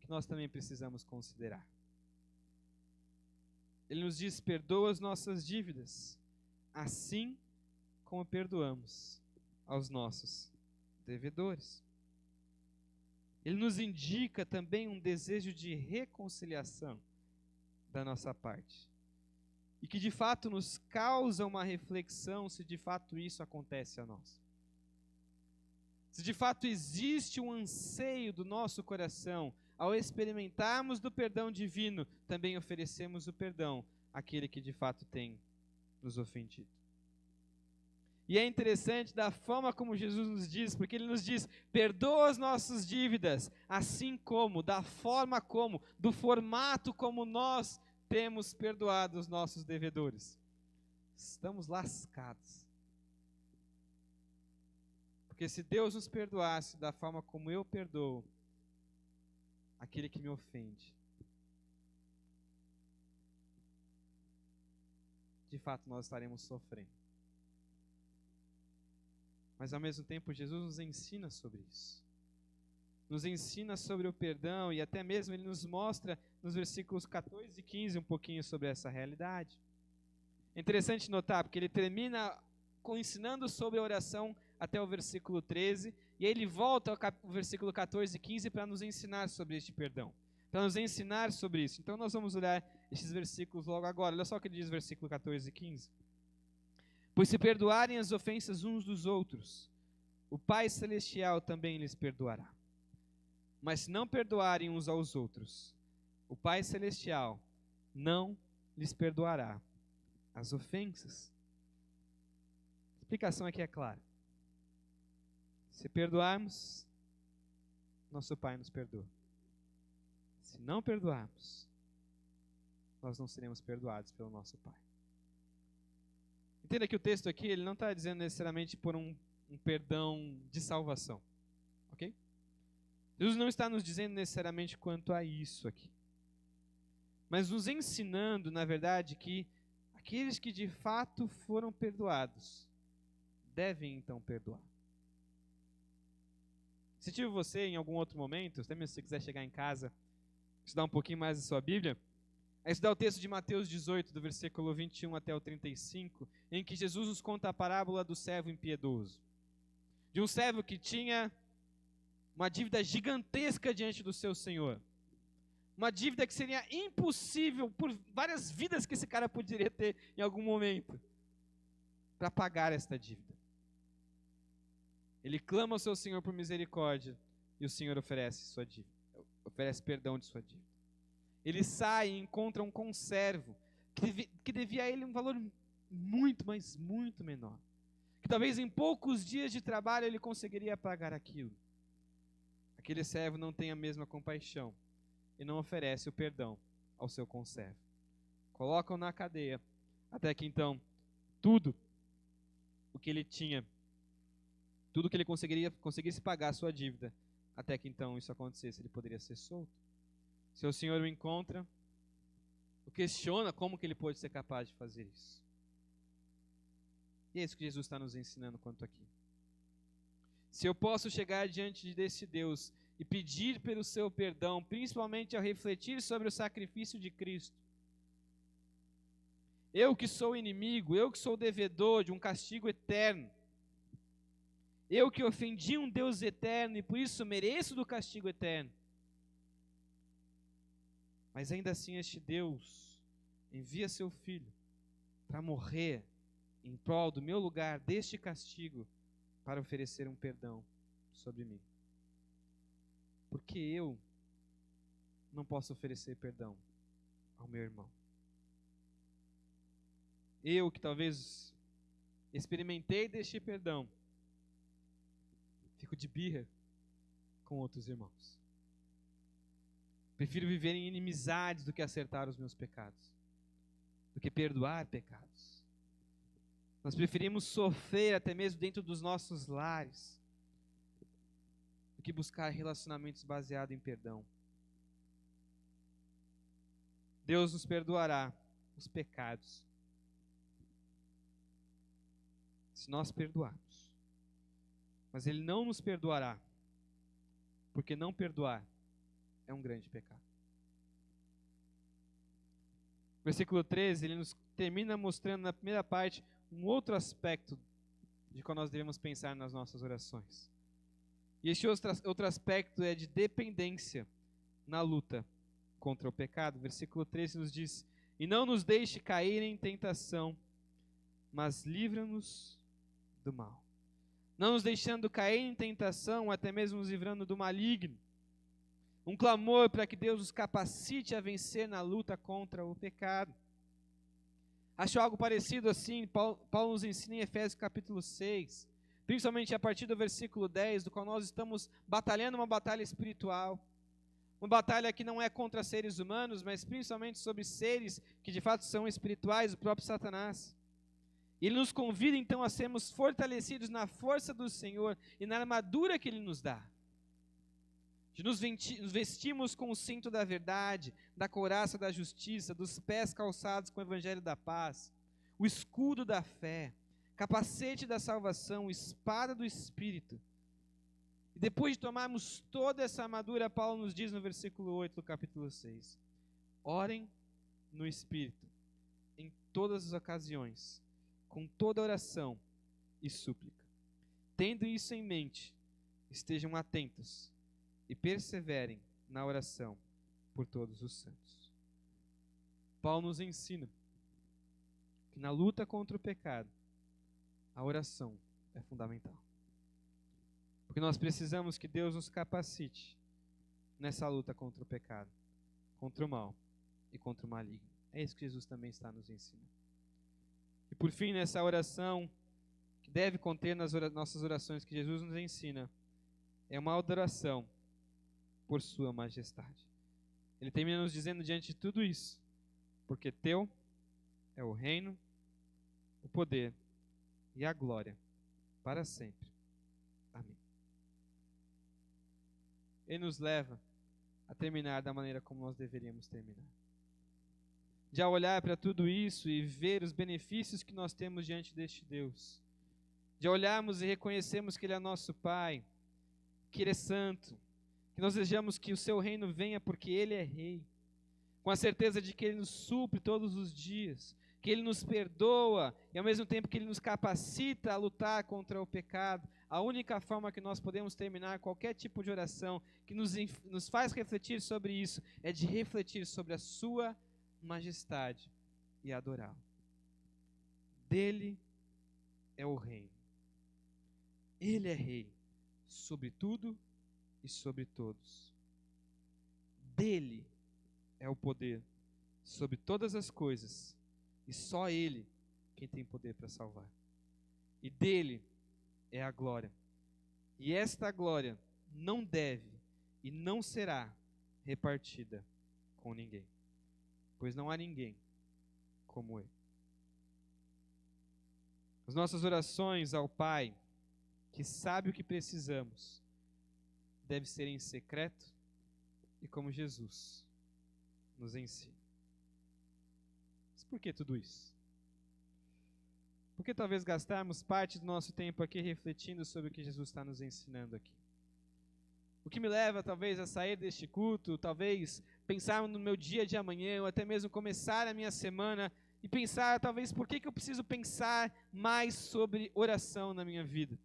que nós também precisamos considerar. Ele nos diz: perdoa as nossas dívidas, assim como perdoamos aos nossos devedores. Ele nos indica também um desejo de reconciliação da nossa parte. E que de fato nos causa uma reflexão se de fato isso acontece a nós. Se de fato existe um anseio do nosso coração, ao experimentarmos do perdão divino, também oferecemos o perdão àquele que de fato tem nos ofendido. E é interessante da forma como Jesus nos diz, porque Ele nos diz: perdoa as nossas dívidas, assim como, da forma como, do formato como nós temos perdoado os nossos devedores. Estamos lascados. Porque se Deus nos perdoasse da forma como eu perdoo aquele que me ofende, de fato nós estaremos sofrendo. Mas ao mesmo tempo Jesus nos ensina sobre isso. Nos ensina sobre o perdão e até mesmo Ele nos mostra nos versículos 14 e 15 um pouquinho sobre essa realidade. É interessante notar, porque Ele termina ensinando sobre a oração até o versículo 13, e aí Ele volta ao versículo 14 e 15 para nos ensinar sobre este perdão, para nos ensinar sobre isso. Então nós vamos olhar esses versículos logo agora. Olha só o que ele diz, versículo 14 e 15. Pois se perdoarem as ofensas uns dos outros, o Pai Celestial também lhes perdoará. Mas se não perdoarem uns aos outros, o Pai Celestial não lhes perdoará as ofensas. A explicação aqui é clara. Se perdoarmos, nosso Pai nos perdoa. Se não perdoarmos, nós não seremos perdoados pelo nosso Pai. Entenda que o texto aqui, ele não está dizendo necessariamente por um perdão de salvação. Ok? Jesus não está nos dizendo necessariamente quanto a isso aqui. Mas nos ensinando, na verdade, que aqueles que de fato foram perdoados, devem então perdoar. incentivo você em algum outro momento, até mesmo se você quiser chegar em casa, estudar um pouquinho mais da sua Bíblia, a estudar o texto de Mateus 18, do versículo 21 até o 35, em que Jesus nos conta a parábola do servo impiedoso. De um servo que tinha uma dívida gigantesca diante do seu senhor. Uma dívida que seria impossível por várias vidas que esse cara poderia ter em algum momento para pagar esta dívida. Ele clama ao seu senhor por misericórdia e o senhor oferece perdão de sua dívida. Ele sai e encontra um conservo que devia a ele um valor muito, mas muito menor. Que talvez em poucos dias de trabalho ele conseguiria pagar aquilo. Aquele servo não tem a mesma compaixão e não oferece o perdão ao seu conservo. Colocam na cadeia, até que então tudo o que ele tinha, tudo que ele conseguisse pagar a sua dívida, até que então isso acontecesse, ele poderia ser solto. Seu senhor o encontra, o questiona como que ele pode ser capaz de fazer isso. E é isso que Jesus está nos ensinando quanto aqui. Se eu posso chegar diante desse Deus e pedir pelo seu perdão, principalmente ao refletir sobre o sacrifício de Cristo, eu que sou inimigo, eu que sou devedor de um castigo eterno, eu que ofendi um Deus eterno e por isso mereço do castigo eterno, mas ainda assim este Deus envia seu Filho para morrer em prol do meu lugar, deste castigo, para oferecer um perdão sobre mim. Porque eu não posso oferecer perdão ao meu irmão. Eu que talvez experimentei deste perdão, fico de birra com outros irmãos. Prefiro viver em inimizades do que acertar os meus pecados, do que perdoar pecados. Nós preferimos sofrer até mesmo dentro dos nossos lares, do que buscar relacionamentos baseados em perdão. Deus nos perdoará os pecados se nós perdoarmos. Mas Ele não nos perdoará, porque não perdoar é um grande pecado. Versículo 13, ele nos termina mostrando na primeira parte um outro aspecto de qual nós devemos pensar nas nossas orações. E este outro aspecto é de dependência na luta contra o pecado. Versículo 13 nos diz: e não nos deixe cair em tentação, mas livra-nos do mal. Não nos deixando cair em tentação, até mesmo nos livrando do maligno. Um clamor para que Deus nos capacite a vencer na luta contra o pecado. Acho algo parecido assim, Paulo nos ensina em Efésios capítulo 6, principalmente a partir do versículo 10, do qual nós estamos batalhando uma batalha espiritual. Uma batalha que não é contra seres humanos, mas principalmente sobre seres que de fato são espirituais, o próprio Satanás. Ele nos convida então a sermos fortalecidos na força do Senhor e na armadura que Ele nos dá. De nos vestirmos com o cinto da verdade, da couraça da justiça, dos pés calçados com o evangelho da paz, o escudo da fé, capacete da salvação, espada do Espírito. E depois de tomarmos toda essa armadura, Paulo nos diz no versículo 8 do capítulo 6, orem no Espírito, em todas as ocasiões, com toda oração e súplica. Tendo isso em mente, estejam atentos e perseverem na oração por todos os santos. Paulo nos ensina que na luta contra o pecado, a oração é fundamental. Porque nós precisamos que Deus nos capacite nessa luta contra o pecado, contra o mal e contra o maligno. É isso que Jesus também está nos ensinando. E por fim, nessa oração, que deve conter nas nossas orações que Jesus nos ensina, é uma adoração por sua majestade. Ele termina nos dizendo diante de tudo isso, porque teu é o reino, o poder e a glória para sempre. Amém. Ele nos leva a terminar da maneira como nós deveríamos terminar. De ao olhar para tudo isso e ver os benefícios que nós temos diante deste Deus, de olharmos e reconhecermos que Ele é nosso Pai, que Ele é santo, que nós desejamos que o seu reino venha porque Ele é rei, com a certeza de que Ele nos supre todos os dias, que Ele nos perdoa e ao mesmo tempo que Ele nos capacita a lutar contra o pecado. A única forma que nós podemos terminar qualquer tipo de oração que nos faz refletir sobre isso é de refletir sobre a sua majestade e adorá-lo. Dele é o reino. Ele é rei sobre tudo e sobre todos. Dele é o poder sobre todas as coisas e só Ele quem tem poder para salvar. E dele é a glória. E esta glória não deve e não será repartida com ninguém, pois não há ninguém como Ele. As nossas orações ao Pai, que sabe o que precisamos, deve ser em secreto e como Jesus nos ensina. Mas por que tudo isso? Por que talvez gastarmos parte do nosso tempo aqui refletindo sobre o que Jesus está nos ensinando aqui? O que me leva talvez a sair deste culto, talvez pensar no meu dia de amanhã, ou até mesmo começar a minha semana e pensar talvez por que eu preciso pensar mais sobre oração na minha vida.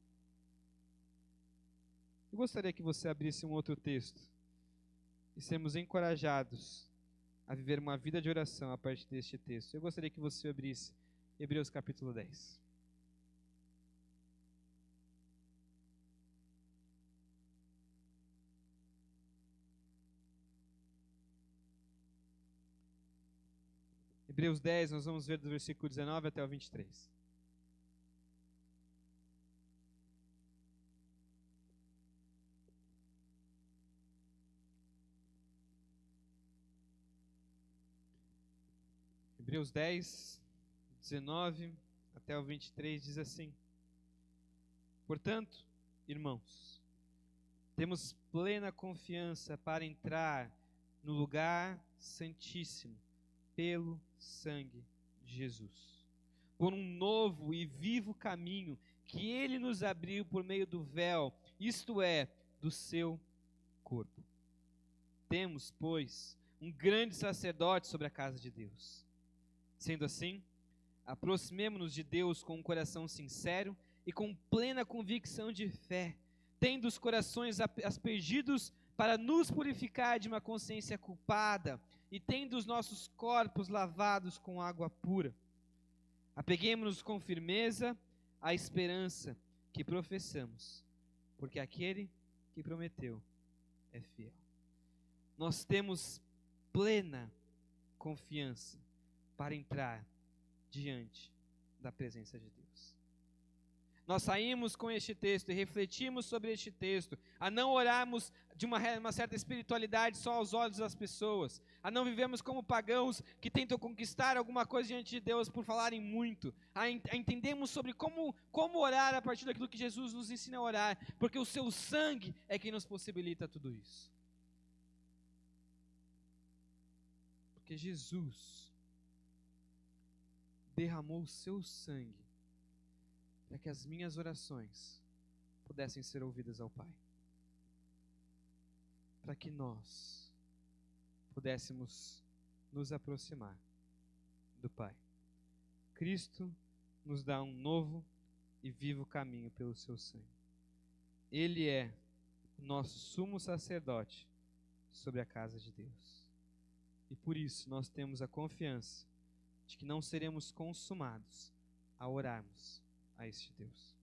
Eu gostaria que você abrisse um outro texto e sermos encorajados a viver uma vida de oração a partir deste texto. Eu gostaria que você abrisse Hebreus capítulo 10. Hebreus 10, nós vamos ver do versículo 19 até o 23. Hebreus 10, 19 até o 23 diz assim: Portanto, irmãos, temos plena confiança para entrar no lugar santíssimo pelo sangue de Jesus, por um novo e vivo caminho que Ele nos abriu por meio do véu, isto é, do seu corpo. Temos, pois, um grande sacerdote sobre a casa de Deus. Sendo assim, aproximemo-nos de Deus com um coração sincero e com plena convicção de fé, tendo os corações aspergidos para nos purificar de uma consciência culpada e tendo os nossos corpos lavados com água pura. Apeguemo-nos com firmeza à esperança que professamos, porque aquele que prometeu é fiel. Nós temos plena confiança para entrar diante da presença de Deus. Nós saímos com este texto e refletimos sobre este texto, a não orarmos de uma certa espiritualidade só aos olhos das pessoas, a não vivermos como pagãos que tentam conquistar alguma coisa diante de Deus por falarem muito, a entendermos sobre como orar a partir daquilo que Jesus nos ensina a orar, porque o seu sangue é quem nos possibilita tudo isso. Porque Jesus derramou o seu sangue para que as minhas orações pudessem ser ouvidas ao Pai. Para que nós pudéssemos nos aproximar do Pai. Cristo nos dá um novo e vivo caminho pelo seu sangue. Ele é o nosso sumo sacerdote sobre a casa de Deus. E por isso nós temos a confiança de que não seremos consumados a orarmos a este Deus.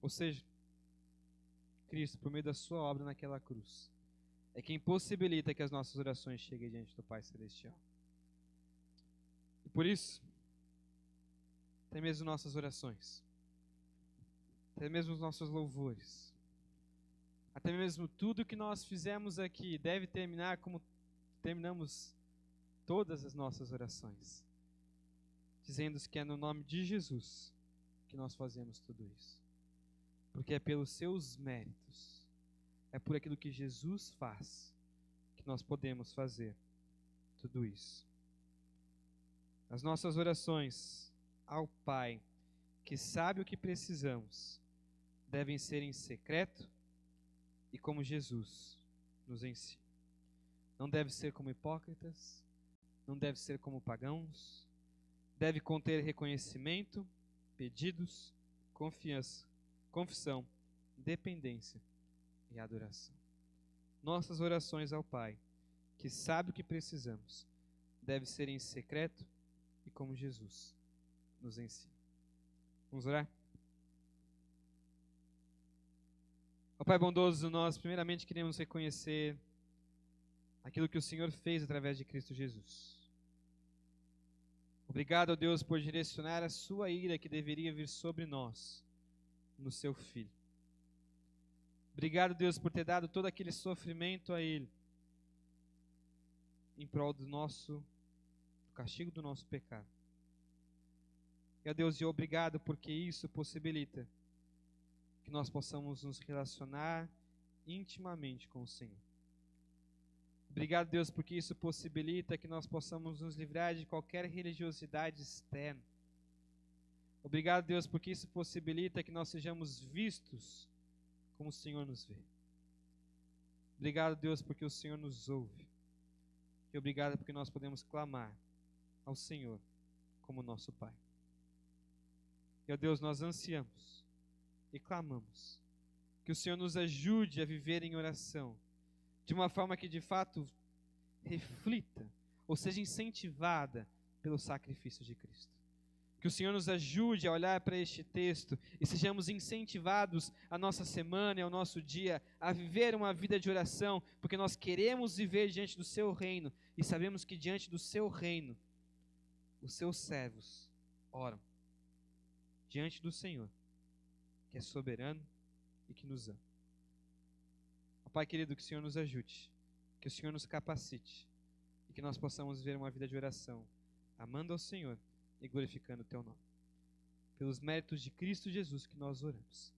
Ou seja, Cristo, por meio da sua obra naquela cruz, é quem possibilita que as nossas orações cheguem diante do Pai Celestial. E por isso, até mesmo nossas orações, até mesmo os nossos louvores, até mesmo tudo que nós fizemos aqui deve terminar como terminamos todas as nossas orações, dizendo que é no nome de Jesus que nós fazemos tudo isso. Porque é pelos seus méritos, é por aquilo que Jesus faz, que nós podemos fazer tudo isso. As nossas orações ao Pai, que sabe o que precisamos, devem ser em secreto e como Jesus nos ensina. Não deve ser como hipócritas, não deve ser como pagãos, deve conter reconhecimento, pedidos, confiança, confissão, dependência e adoração. Nossas orações ao Pai, que sabe o que precisamos, devem ser em secreto e como Jesus nos ensina. Vamos orar? Ó Pai bondoso, nós primeiramente queremos reconhecer aquilo que o Senhor fez através de Cristo Jesus. Obrigado, ó Deus, por direcionar a sua ira que deveria vir sobre nós, no seu Filho. Obrigado, Deus, por ter dado todo aquele sofrimento a Ele, em prol do castigo do nosso pecado. E, ó Deus, obrigado porque isso possibilita que nós possamos nos relacionar intimamente com o Senhor. Obrigado, Deus, porque isso possibilita que nós possamos nos livrar de qualquer religiosidade externa. Obrigado, Deus, porque isso possibilita que nós sejamos vistos como o Senhor nos vê. Obrigado, Deus, porque o Senhor nos ouve. E obrigado porque nós podemos clamar ao Senhor como nosso Pai. E, ó Deus, nós ansiamos e clamamos que o Senhor nos ajude a viver em oração de uma forma que de fato reflita ou seja incentivada pelo sacrifício de Cristo. Que o Senhor nos ajude a olhar para este texto e sejamos incentivados a nossa semana e ao nosso dia a viver uma vida de oração, porque nós queremos viver diante do seu reino e sabemos que diante do seu reino os seus servos oram diante do Senhor, que é soberano e que nos ama. Ó Pai querido, que o Senhor nos ajude, que o Senhor nos capacite e que nós possamos viver uma vida de oração, amando ao Senhor e glorificando o Teu nome. Pelos méritos de Cristo Jesus que nós oramos.